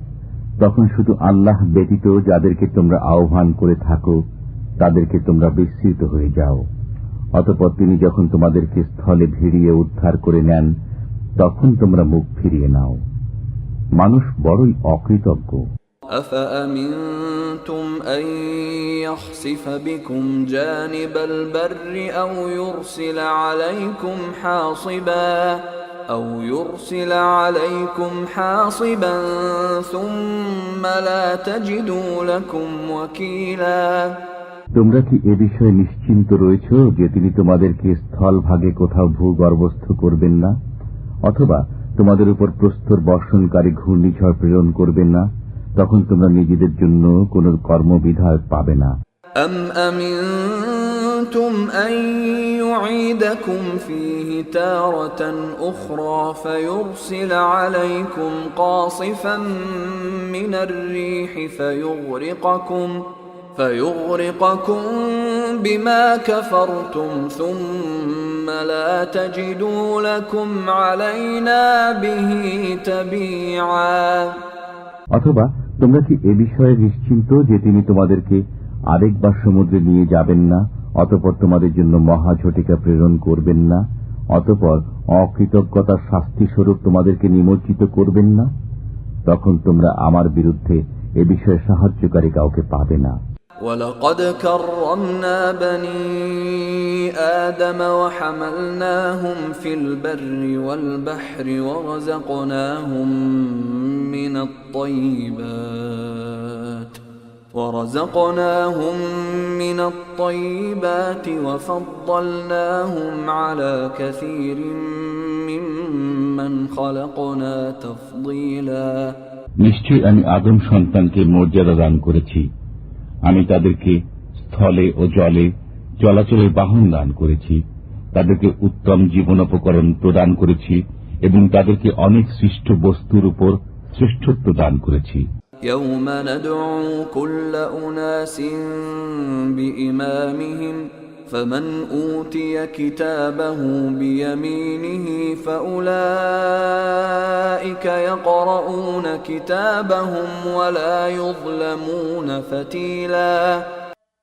তখন শুধু আল্লাহ ব্যতীত যাদেরকে তোমরা আহ্বান করে থাকো তাদেরকে তোমরা বিস্মৃত হয়ে যাও। অতঃপর তিনি যখন তোমাদেরকে স্থলে ভিড়িয়ে উদ্ধার করে নেন, তখন তোমরা মুখ ফিরিয়ে নাও। মানুষ বড়ই অকৃতজ্ঞ। أفأمنتم أن يخسف بكم جانب البر أو يرسل عليكم حاصبا أو يرسل عليكم حاصبا ثم لا تجدوا لكم وكيلا। তোমরা কি এ বিষয়ে নিশ্চিন্ত রয়েছ যে তিনি তোমাদেরকে স্থলভাগে কোথাও ভূগর্ভস্থ করবেন না, অথবা তোমাদের উপর প্রস্তর বর্ষণকারী ঘূর্ণিঝড় প্রেরণ করবেন না, তখন তোমরা নিজেদের জন্য কোন কর্মবিধায়ক পাবে না। أم أمنتم أن يعيدكم فيه تارة أخرى فيرسل عليكم قاصفا من الريح فيغرقكم بما كفرتم ثم لا تجدوا لكم علينا به تبيعا। অথবা তোমরা কি এ বিষয়ে নিশ্চিন্ত যে তিনি তোমাদেরকে আরেকবার সমুদ্রে নিয়ে যাবেন না, অতঃপর তোমাদের জন্য মহাঝটিকা প্রেরণ করবেন না, অতঃপর অকৃতজ্ঞতার শাস্তি স্বরূপ তোমাদেরকে নিমজ্জিত করবেন না? তখন তোমরা আমার বিরুদ্ধে এ বিষয়ে সাহায্যকারী কাউকে পাবে না। وَلَقَدْ كَرَّمْنَا بَنِي آدَمَ وَحَمَلْنَاهُمْ فِي الْبَرِّ وَالْبَحْرِ ورزقناهم من الطيبات وفضلناهم على كثير ممن خلقنا تفضيلا। নিশ্চয়ই আমি আদম সন্তানকে মর্যাদা দান করেছি। আমি তাদেরকে স্থলে ও জলে চলাচলের বাহন দান করেছি, তাদেরকে উত্তম জীবনোপকরণ প্রদান করেছি এবং তাদেরকে অনেক সৃষ্ট বস্তুর উপর শ্রেষ্ঠত্ব দান করেছি। يوم ندعو كل أناس بإمامهم فمن أوتي كتابه بيمينه فأولئك يقرؤون كتابهم ولا يظلمون فتيلا।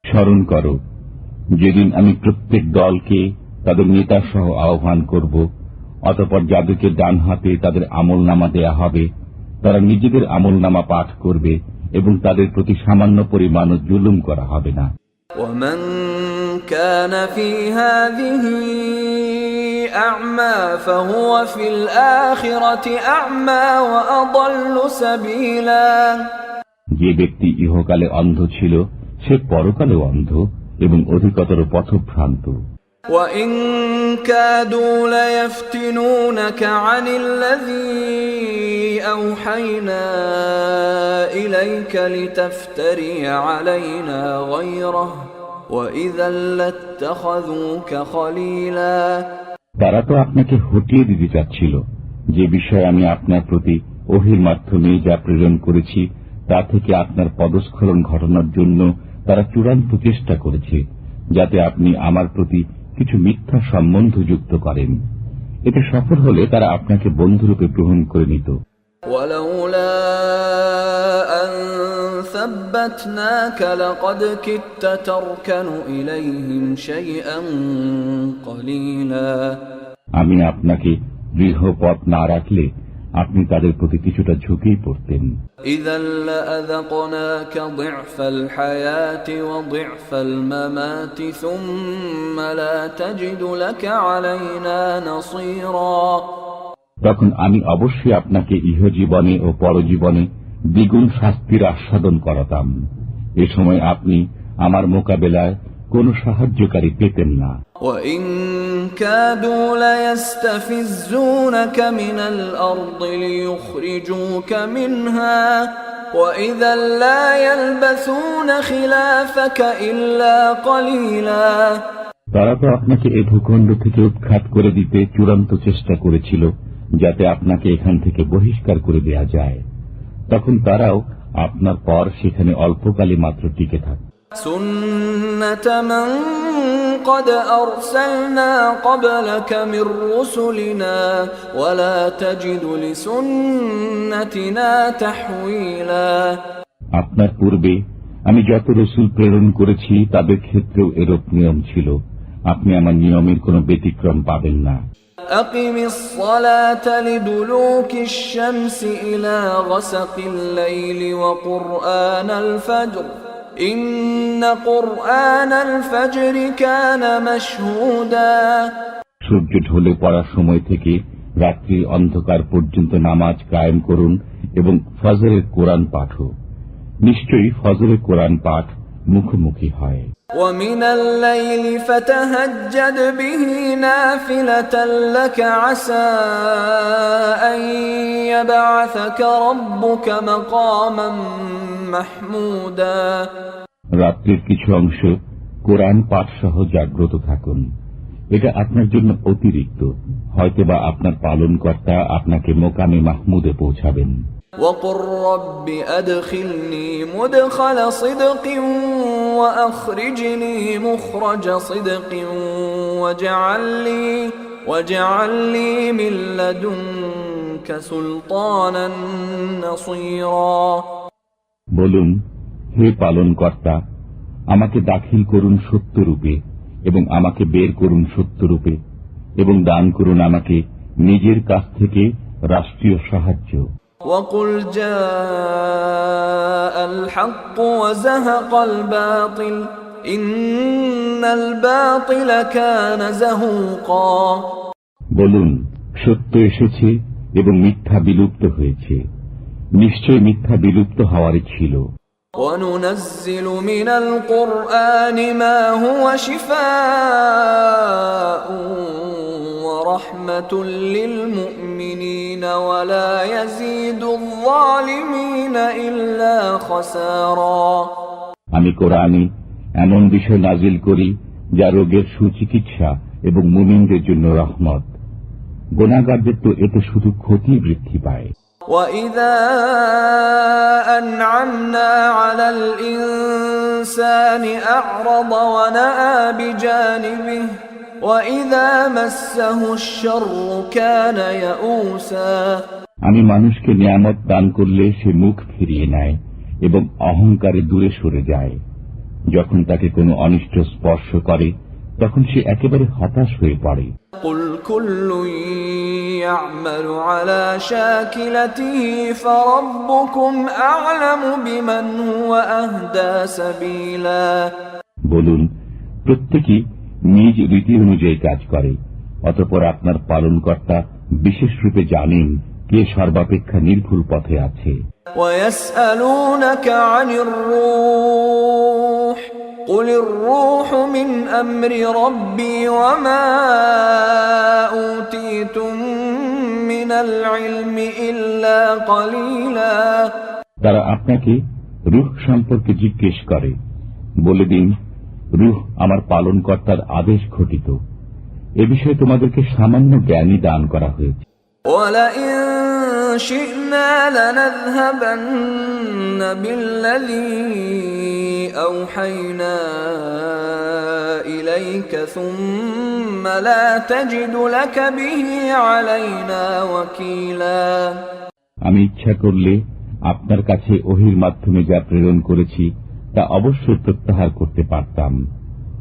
স্মরণ করো, যেদিন আমি প্রত্যেক দলকে তাদের নেতা সহ আহ্বান করব, অতঃপর যাদেরকে ডান হাতে তাদের আমলনামা দেয়া হবে তারা নিজেদের আমলনামা পাঠ করবে এবং তাদের প্রতি সামান্য পরিমাণ জুলুম করা হবে না। ومن كان في هذه أعمى فهو في الآخرة أعمى وأضل سبيلا। যে ব্যক্তি ইহকালে অন্ধ ছিল সে পরকালেও অন্ধ এবং অধিকতর পথভ্রান্ত। وَإِن كَادُوا لَيَفْتِنُونَكَ عَنِ الَّذِي أَوْحَيْنَا إِلَيْكَ لِتَفْتَرِيَ عَلَيْنَا غَيْرَهُ وَإِذًا لَاتَّخَذُوكَ خَلِيلًا। তারা তো আপনাকে হটিয়ে দিতে চাচ্ছিল, যে বিষয়ে আমি আপনার প্রতি ওহীর মাধ্যমে যা প্রেরণ করেছি তা থেকে আপনার পদস্খলন ঘটানোর জন্য তারা চূড়ান্ত চেষ্টা করেছে, যাতে আপনি আমার প্রতি কিছু মিথ্যা সম্বন্ধ যুক্ত করেন। এতে সফল হলে তারা আপনাকে বন্ধুরূপে গ্রহণ করে নিত। ওয়ালাউলা আন সাব্বাতনাকা লাকাদ কিত্তা তারকানু ইলাইহিম শাইআন কলিলা। আমি আপনাকে দৃঢ় পথ না রাখলে আপনি তাদের প্রতি কিছুটা ঝুঁকেই পড়তেন। ইযাল লাআযাকনাকা দি'ফাল হায়াতি ওয়া দি'ফাল মামাতি সুম্মা লা তাজিদু লাকা আলাইনা নাসীরা। তখন আমি অবশ্যই আপনাকে ইহজীবনে ও পরজীবনে দ্বিগুণ শাস্তির আস্বাদন করাতাম। এ সময় আপনি আমার মোকাবেলায় কোনো সাহায্যকারী পেতেন না। وَإِن كَادُوا لَيَسْتَفِزُّونَكَ مِنَ الْأَرْضِ لِيُخْرِجُوكَ مِنْهَا وَإِذًا لَّا يَلْبَثُونَ خِلَافَكَ إِلَّا قَلِيلًا। তারা তো আপনাকে এ ভূখণ্ড থেকে উৎখাত করে দিতে চূড়ান্ত চেষ্টা করেছিল, যাতে আপনাকে এখান থেকে বহিষ্কার করে দেয়া যায়। তখন তারাও আপনার পর সেখানে অল্পকালই মাত্র টিকে থাকে। سُنَّةَ مَن قَدْ أَرْسَلْنَا قَبْلَكَ مِن رُّسُلِنَا وَلَا تَجِدُ لِسُنَّتِنَا تَحْوِيلًا। আপনার পূর্বে আমি যত রাসূল প্রেরণ করেছি তাদের ক্ষেত্রেও এরূপ নিয়ম ছিল, আপনি আমার নিয়মের কোনো ব্যতিক্রম পাবেন না। أقم الصلاة لدلوك الشمس إلى غسق الليل وقرآن الفجر إن قرآن الفجر كان مشهودا। সূর্য ঢলে পড়ার সময় থেকে রাত্রি অন্ধকার পর্যন্ত নামাজ কায়েম করুন এবং ফজরের কোরআন পাঠও। নিশ্চয়ই ফজরের কোরআন পাঠ মুখোমুখি হয়। ومن الليل فتهجد به نافلة لك عسى أن يبعثك ربك مقاما محمودا। রাত্রির কিছু অংশ কোরআন পাঠ সহ জাগ্রত থাকুন। এটা আপনার জন্য অতিরিক্ত, হয়তোবা আপনার পালনকর্তা আপনাকে মোকামে মাহমুদে পৌঁছাবেন। وقل رب أدخلني مدخل صدق وأخرجني مخرج صدق واجعل لي من لدنك سلطانا نصيرا। বলুন, হে পালনকর্তা, আমাকে দাখিল করুন সত্যরূপে এবং আমাকে বের করুন সত্যরূপে এবং দান করুন আমাকে নিজের কাছ থেকে রাষ্ট্রীয় সাহায্য। وقل جاء الحق وزهق الباطل إن الباطل كان زهوقا। বলুন, সত্য এসেছে এবং মিথ্যা বিলুপ্ত হয়েছে। নিশ্চয় মিথ্যা বিলুপ্ত হওয়ারই ছিল। وننزل من القرآن ما هو شفاء ورحمة للمؤمنين ولا يزيد الظالمين إلا خسارا। আমি কোরআনে এমন বিষয় নাজিল করি যা রোগের সুচিকিৎসা এবং মুমিনদের জন্য রহমত। গুনাহগারদের তো এতে শুধু ক্ষতি বৃদ্ধি পায়। وَإِذَا أَنْعَمْنَا عَلَى الْإِنسَانِ أَعْرَضَ وَنَأَى بِجَانِبِهِ وَإِذَا مَسَّهُ الشَّرُّ كَانَ يَئُوسًا। আমি মানুষকে নিয়ামত দান করলে সে মুখ ফিরিয়ে নেয় এবং অহংকারে দূরে সরে যায়। যখন তাকে কোনো অনিষ্ট স্পর্শ করে তখন সে একেবারে হতাশ হয়ে পড়ে। قُلْ كُلٌّ يَعْمَلُ عَلَى شَاكِلَتِهِ فَرَبُّكُمْ أَعْلَمُ بِمَنْ هُوَ أَهْدَى سَبِيلًا। বলুন, প্রত্যেকেই নিজ রীতি অনুযায়ী কাজ করে, অতঃপর আপনার পালনকর্তা বিশেষ রূপে জানেন কে সর্বাপেক্ষা নির্ভুল পথে আছে। وَيَسْأَلُونَكَ عَنِ الرُّوحِ قُلِ الرُّوحُ مِنْ أَمْرِ رَبِّي وَمَا أُوتِيتُم مِّنَ الْعِلْمِ إِلَّا قَلِيلًا। তারা আপনাকে রূহ সম্পর্কে জিজ্ঞেস করে। বলে দিন, রূহ আমার পালনকর্তার আদেশ ঘটিত। এ বিষয়ে তোমাদেরকে সামান্য জ্ঞানই দান করা হয়েছে। وَلَئِن شِئْنَا لَنَذْهَبَنَّ بِالَّذِي أَوْحَيْنَا إِلَيْكَ ثُمَّ لَا تَجِدُ لَكَ بِهِ عَلَيْنَا وَكِيلًا। আমি ইচ্ছা করলে আপনার কাছে ওহীর মাধ্যমে যা প্রেরণ করেছি তা অবশ্যই প্রত্যাহার করতে পারতাম।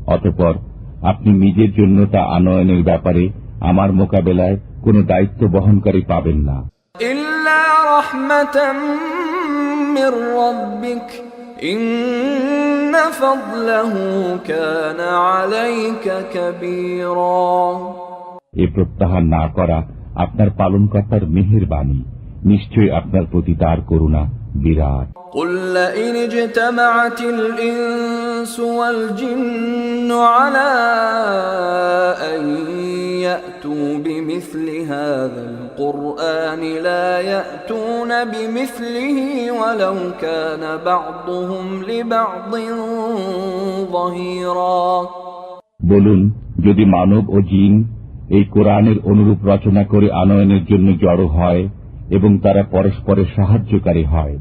অতঃপর আপনি নিজের জন্য তা আনয়নের ব্যাপারে আমার মোকাবেলায় কোনো দায়িত্ব বহনকারী পাবেন না। إِلَّا رَحْمَةً مِّن رَّبِّكَ إِنَّ فَضْلَهُ كَانَ عَلَيْكَ كَبِيرًا। এ প্রত্যাহার না করা আপনার পালনকর্তার মেহেরবানি। নিশ্চয়ই আপনার প্রতি তার করুণা বিরাট। قُل لَّئِنِ اجْتَمَعَتِ الْإِنسُ وَالْجِنُّ عَلَىٰ أَن يَأْتُوا بِمِثْلِ هَٰذَا الْقُرْآنِ لَا يَأْتُونَ بِمِثْلِهِ وَلَوْ كَانَ بَعْضُهُمْ لِبَعْضٍ ظَهِيرًا। বলুন, যদি মানব ও জিন এই কোরআনের অনুরূপ রচনা করে আনয়নের জন্য জড়ো হয় এবং তারা পরস্পরের সাহায্যকারী হয়,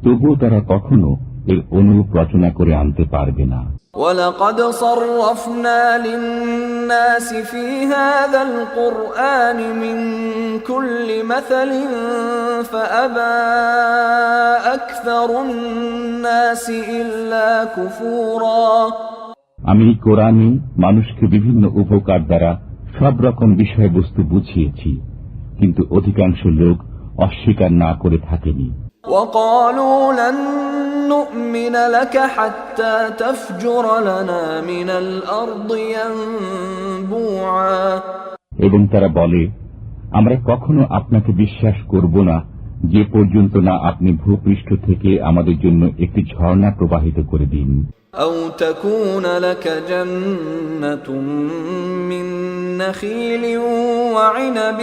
তবুও তারা কখনো এর অনুরূপ রচনা করে আনতে পারবে না। وَلَقَدْ صَرَّفْنَا لِلنَّاسِ فِي هَذَا الْقُرْآنِ مِنْ كُلِّ مَثَلٍ فَأَبَى أَكْثَرُ النَّاسِ إِلَّا كُفُورًا। আমি কোরআনে মানুষকে বিভিন্ন উপকার দ্বারা সব রকম বিষয়বস্তু বুঝিয়েছি, কিন্তু অধিকাংশ লোক অস্বীকার না করে থাকেনি। وَقَالُوا لَن نُّؤْمِنَ لَكَ حَتَّى تَفْجُرَ لَنَا مِنَ الْأَرْضِ يَنبُوعًا। এবং তারা বলে, আমরা কখনো আপনাকে বিশ্বাস করব না যে পর্যন্ত না আপনি ভূপৃষ্ঠ থেকে আমাদের জন্য একটি ঝর্ণা প্রবাহিত করে দিন। أو تكون لك جنة من نخيل وعنب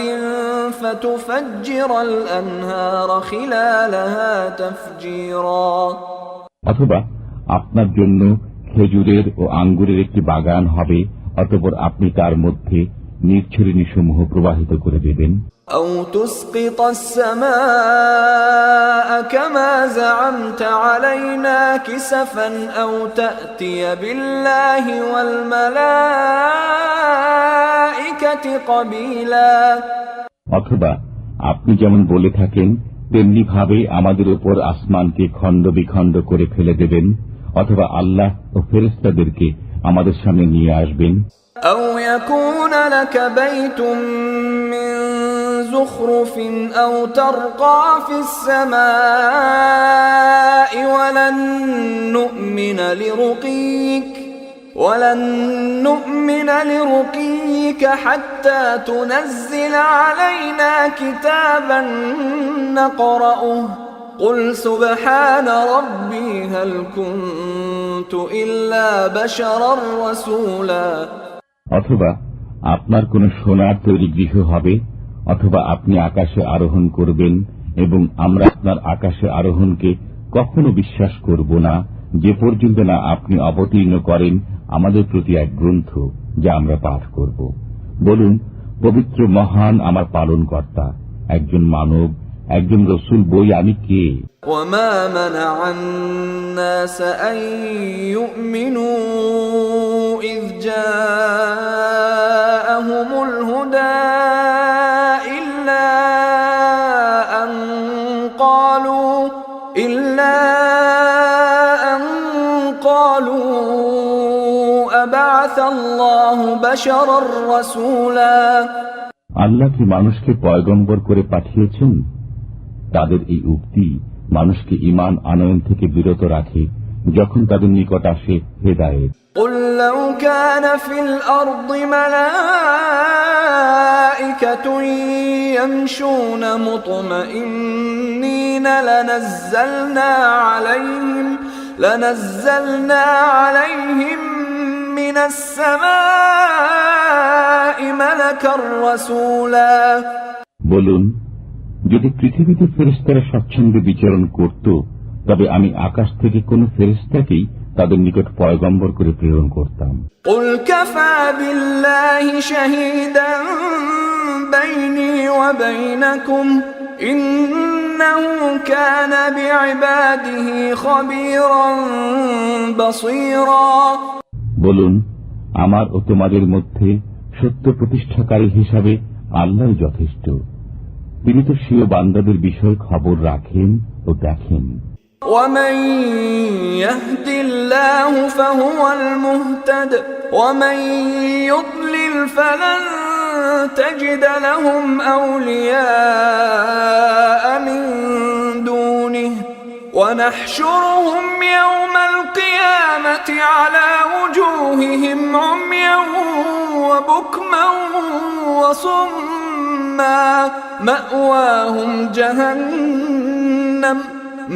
فتفجر الأنهار خلالها تفجيرا অথবা আপনার জন্য খেজুরের ও আঙ্গুরের একটি বাগান হবে, অতঃপর আপনি তার মধ্যে নির্ঝরিণীসমূহ প্রবাহিত করে দেবেন। أو تسقط السماء كما زعمت علينا كسفا أو تأتي بالله والملائكة قبيلا অথবা আপনি যেমন বলে থাকেন তেমনি ভাবে আমাদের উপর আসমানকে খণ্ড বিখণ্ড করে ফেলে দেবেন, অথবা আল্লাহ ও ফেরেশতাদেরকে আমাদের সামনে নিয়ে আসবেন। أو يكون لك بيت من زخرف أو ترقى في السماء ولن نؤمن لرقيك حتى تنزل علينا كتابا نقرأه قل سبحان ربي هل كنت إلا بشرا رسولا অথবা আপনার কোন সোনার তৈরি গৃহ হবে, অথবা আপনি আকাশে আরোহণ করবেন, এবং আমরা আপনার আকাশে আরোহণকে কখনো বিশ্বাস করব না যে পর্যন্ত না আপনি অবতীর্ণ করেন আমাদের প্রতি এক গ্রন্থ যা আমরা পাঠ করব। বলুন, পবিত্র মহান আমার পালনকর্তা, একজন মানব, একজন রসুল বই আমি কে? وما منع الناس أن يؤمنوا إذ جاءهم الهدى إلا أن قالوا أبعث الله بشرا رسولا আল্লাহ কি মানুষকে পয়গম্বর করে পাঠিয়েছেন? তাদের এই উক্তি মানুষকে ঈমান আনয়ন থেকে বিরত রাখে যখন তাদের নিকট আসে হেদায়েত। قل لو كان في الأرض ملائكة يمشون مطمئنين لنزلنا عليهم من السماء ملكا رسولا বলুন, যদি পৃথিবীতে ফেরেশতারা স্বচ্ছন্দে বিচরণ করত, তবে আমি আকাশ থেকে কোন ফেরেশতাকেই তাদের নিকট পয়গম্বর করে প্রেরণ করতাম। قل كفى بالله شهيدا بيني وبينكم إنه كان بعباده خبيرا بصيرا বলুন, আমার ও তোমাদের মধ্যে সত্য প্রতিষ্ঠাকারী হিসাবে আল্লাহ যথেষ্ট। তিনি তো স্বীয় বান্দাদের বিষয় খবর রাখেন ও দেখেন। ومن يهد الله فهو المهتد ومن يضلل فلن تجد لهم أولياء من دونه ونحشرهم يوم القيامة على وجوههم عميا وبكما وصما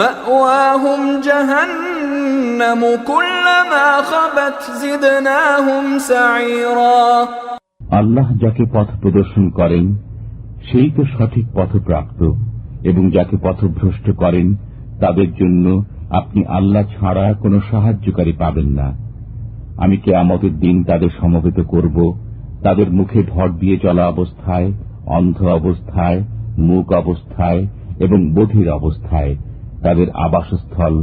مأواهم جهنم كلما خبت زدناهم سعيرا আল্লাহ যাকে পথ প্রদর্শন করেন সেই তো সঠিক পথপ্রাপ্ত, এবং যাকে পথভ্রষ্ট করেন তাদের জন্য আপনি আল্লাহ ছাড়া কোনো সাহায্যকারী পাবেন না। আমি কিয়ামতের দিন তাদের সমবেত করব, তাদের মুখে ভর দিয়ে চলা অবস্থায়, অন্ধ অবস্থায়, মূক অবস্থায় এবং বধির অবস্থায়। তাদের আবাসস্থল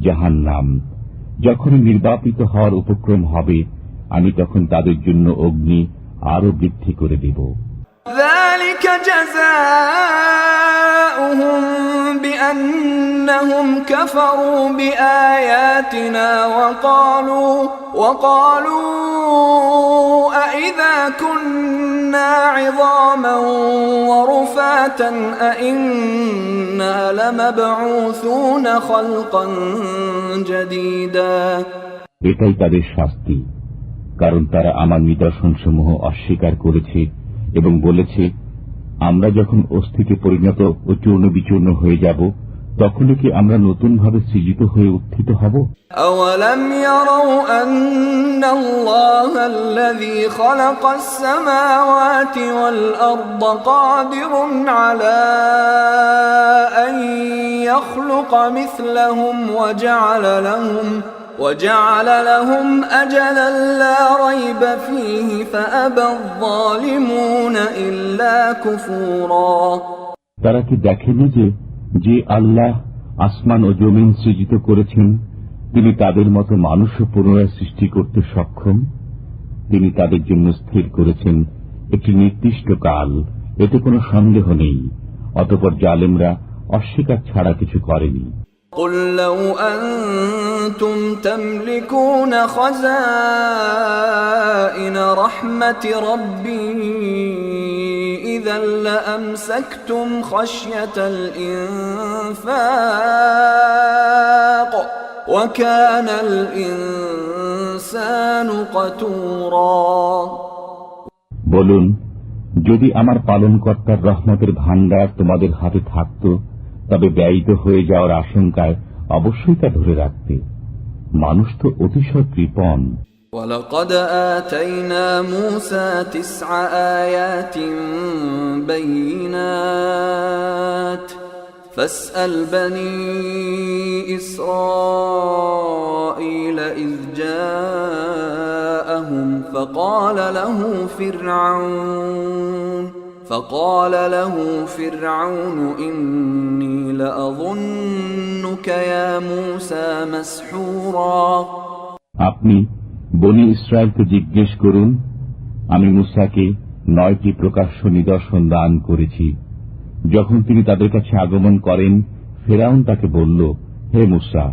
জাহান্নাম। যখন নির্বাপিত হওয়ার উপক্রম হবে, আমি তখন তাদের জন্য অগ্নি আরো বৃদ্ধি করে দেব। ذلك جزاؤهم بأنهم كفروا بآياتنا وقالوا أإذا كنا عظاما ورفاتا أإنا لمبعوثون خلقا جديدا এটাই তাদের শাস্তি, কারণ তারা আমার নিদর্শনসমূহ অস্বীকার করেছে এবং বলেছে, আমরা যখন অস্থিতে পরিণত ও চূর্ণ বিচূর্ণ হয়ে যাব, তখনই কি আমরা নতুনভাবে সৃজিত হয়ে উত্থিত হব? أولم يروا أن الله الذي خلق السماوات والأرض قادر على أن يخلق مثلهم وجعل لهم أجلا لا ريب فيه فأبى الظالمون إلا كفورا। তারা কি দেখেনি যে আল্লাহ আসমান ও জমিন সৃজিত করেছেন, তিনি তাদের মতো মানুষও পুনরায় সৃষ্টি করতে সক্ষম। তিনি তাদের জন্য স্থির করেছেন একটি নির্দিষ্ট কাল, এতে কোনো সন্দেহ নেই। অতঃপর জালেমরা অস্বীকার ছাড়া কিছু করেনি। قل لو أنتم تملكون خزائن رحمة ربي إذا لأمسكتم خشية الإنفاق وكان الإنسان قتورا। বলুন, যদি আমার পালনকর্তার রহমতের ভাণ্ডার তোমাদের হাতে থাকত, তবে ব্যয়িত হয়ে যাওয়ার আশঙ্কায় অবশ্যই তা ধরে রাখতে। মানুষ তো অতিশয় কৃপণ। وَلَقَدْ آتَيْنَا مُوسَى 9 آيَاتٍ بَيِّنَاتٍ فَاسْأَلْ بَنِي إِسْرَائِيلَ إِذْ جَاءَهُمْ فقال له فرعون إني لأظنك يا موسى مسحورا। আপনি বনি ইসরায়েলকে জিজ্ঞেস করুন, আমি মুসাকে 9টি প্রকাশ্য নিদর্শন দান করেছি। যখন তিনি তাদের কাছে আগমন করেন, ফেরাউন তাকে বলল, হে মুসা,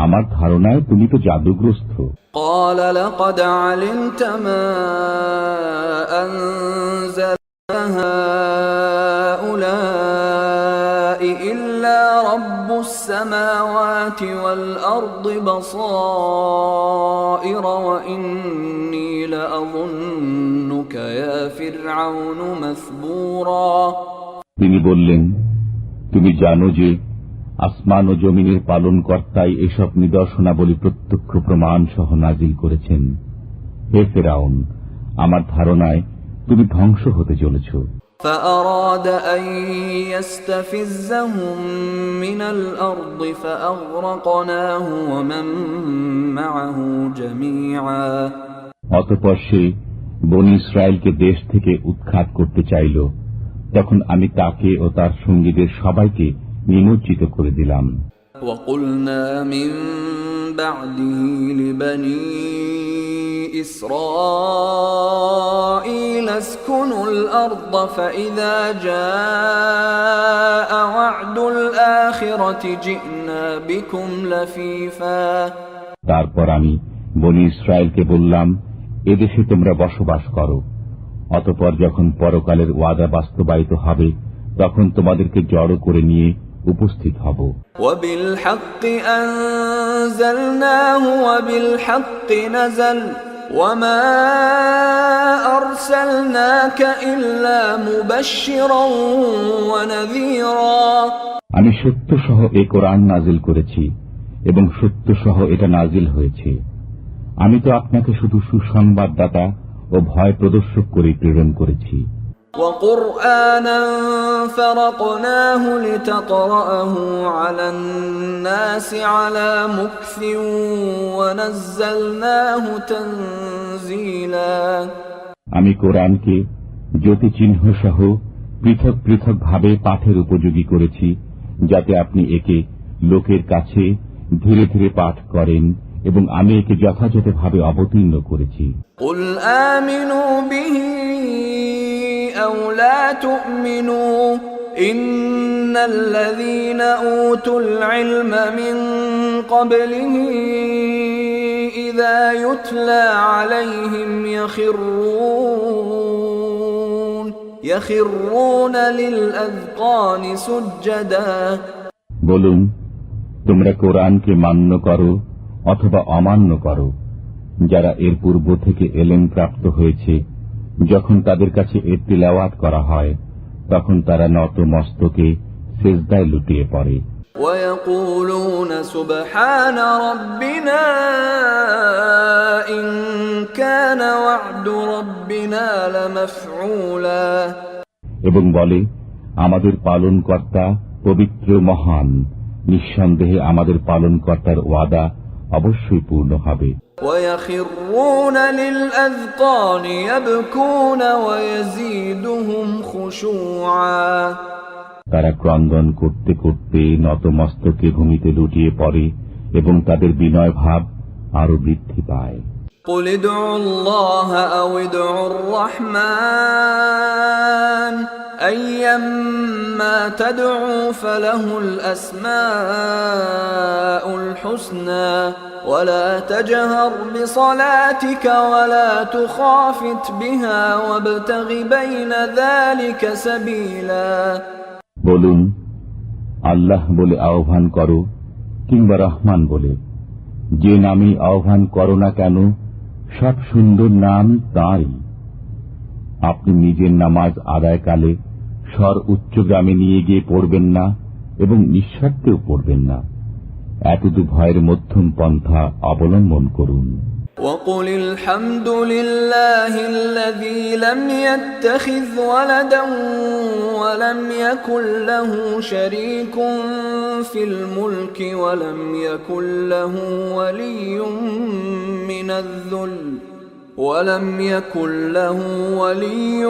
আমার ধারণায় তুমি তো জাদুগ্রস্ত। قال لقد علمت ما أنزل هؤلاء إلا رب السماوات والأرض بصائر وإني لأظنك يا فرعون مثبورا। তিনি বললেন, তুমি জানো যে আসমান ও জমিনের পালনকর্তাই এসব নিদর্শনাবলী প্রত্যক্ষ প্রমাণ সহ নাজিল করেছেন। হে ফেরাউন, আমার ধারণায় তুমি ধ্বংস হতে চলেছ। فأراد أن يستفزهم من الأرض فأغرقناه ومن معه جميعا। অতঃপর সে বনি ইসরায়েলকে দেশ থেকে উৎখাত করতে চাইল, তখন আমি তাকে ও তার সঙ্গীদের সবাইকে নিমজ্জিত করে দিলাম। وقلنا من بعده لبني إسرائيل اسكنوا الأرض فإذا جاء وعد الآخرة جئنا بكم لفيفا। তারপর আমি বনি ইসরায়েলকে বললাম, এদেশে তোমরা বসবাস করো। অতঃপর যখন পরকালের ওয়াদা বাস্তবায়িত হবে, তখন তোমাদেরকে জড়ো করে নিয়ে উপস্থিত হব। وبالحق أنزلناه وبالحق نزل وما أرسلناك إلا مبشرا ونذيرا। আমি সত্য সহ এই কোরআন নাজিল করেছি এবং সত্য সহ এটা নাজিল হয়েছে। আমি তো আপনাকে শুধু সুসংবাদদাতা ও ভয় প্রদর্শক করে প্রেরণ করেছি। وقرآنا فرقناه لتقرأه على الناس على مكث ونزلناه تنزيلا। আমি কোরআনকে জ্যোতিচিহ্ন সহ পৃথক পৃথক ভাবে পাঠের উপযোগী করেছি, যাতে আপনি একে লোকের কাছে ধীরে ধীরে পাঠ করেন, এবং আমি একে যথাযথভাবে অবতীর্ণ করেছি। قل آمنوا به أو لا تؤمنوا إن الذين أوتوا العلم من قبله إذا يتلى عليهم يخرون للأذقان سجدا। বলুন, তোমরা কোরআনকে মান্য করো অথবা অমান্য করো। যারা এর পূর্ব থেকে এলেম প্রাপ্ত হয়েছে, যখন তাদের কাছে এর তিলাওয়াত করা হয়, তখন তারা নত মস্তকে সিজদায় লুটিয়ে পড়ে। ويقولون سبحان ربنا إن كان وعد ربنا لمفعولا এবং বলে, আমাদের পালনকর্তা পবিত্র মহান, নিঃসন্দেহে আমাদের পালনকর্তার ওয়াদা অবশ্যই পূর্ণ হবে। ويخرون للأذقان يبكون ويزيدهم خشوعا তারা ক্রন্দন করতে করতে নতমস্তকে ভূমিতে লুটিয়ে পড়ে এবং তাদের বিনয় ভাব আরো বৃদ্ধি পায়। قل ادعوا الله أو ادعوا الرحمن أيما تدعوا فله الأسماء الحسنى ولا تجهر بصلاتك ولا تخافت بها وابتغ بين ذلك سبيلا বলুন, আল্লাহ বলে আহ্বান করো কিংবা রহমান বলে, যে নামে আহ্বান করো না কেন সব সুন্দর নাম তাঁরই। আপনি নিজের নামাজ আদায়কালে স্বর উচ্চগ্রামে নিয়ে গিয়ে পড়বেন না এবং নিঃস্বার্থেও পড়বেন না। এতদু ভয়ের মধ্যম পন্থা অবলম্বন করুন। وقل الحمد لله الذي لم يتخذ ولدا ولم يكن له شريك في الملك ولم يكن له ولي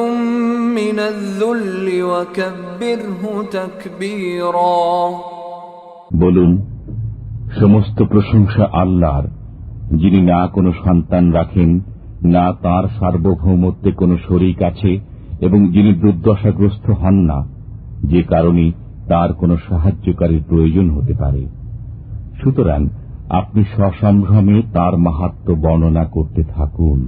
من الذل وكبره تكبيرا বলুন, সমস্ত প্রশংসা আল্লাহর, যিনি না কোনো সন্তান রাখেন, না তার সার্বভৌমত্বে কোনো শরীক আছে এবং যিনি দুর্দশাগ্রস্ত হন না, যে কারণে তার কোনো সাহায্যকারীর প্রয়োজন হতে পারে। সুতরাং আপনি সসম্ভ্রমে তার মাহাত্ম্য বর্ণনা করতে থাকুন।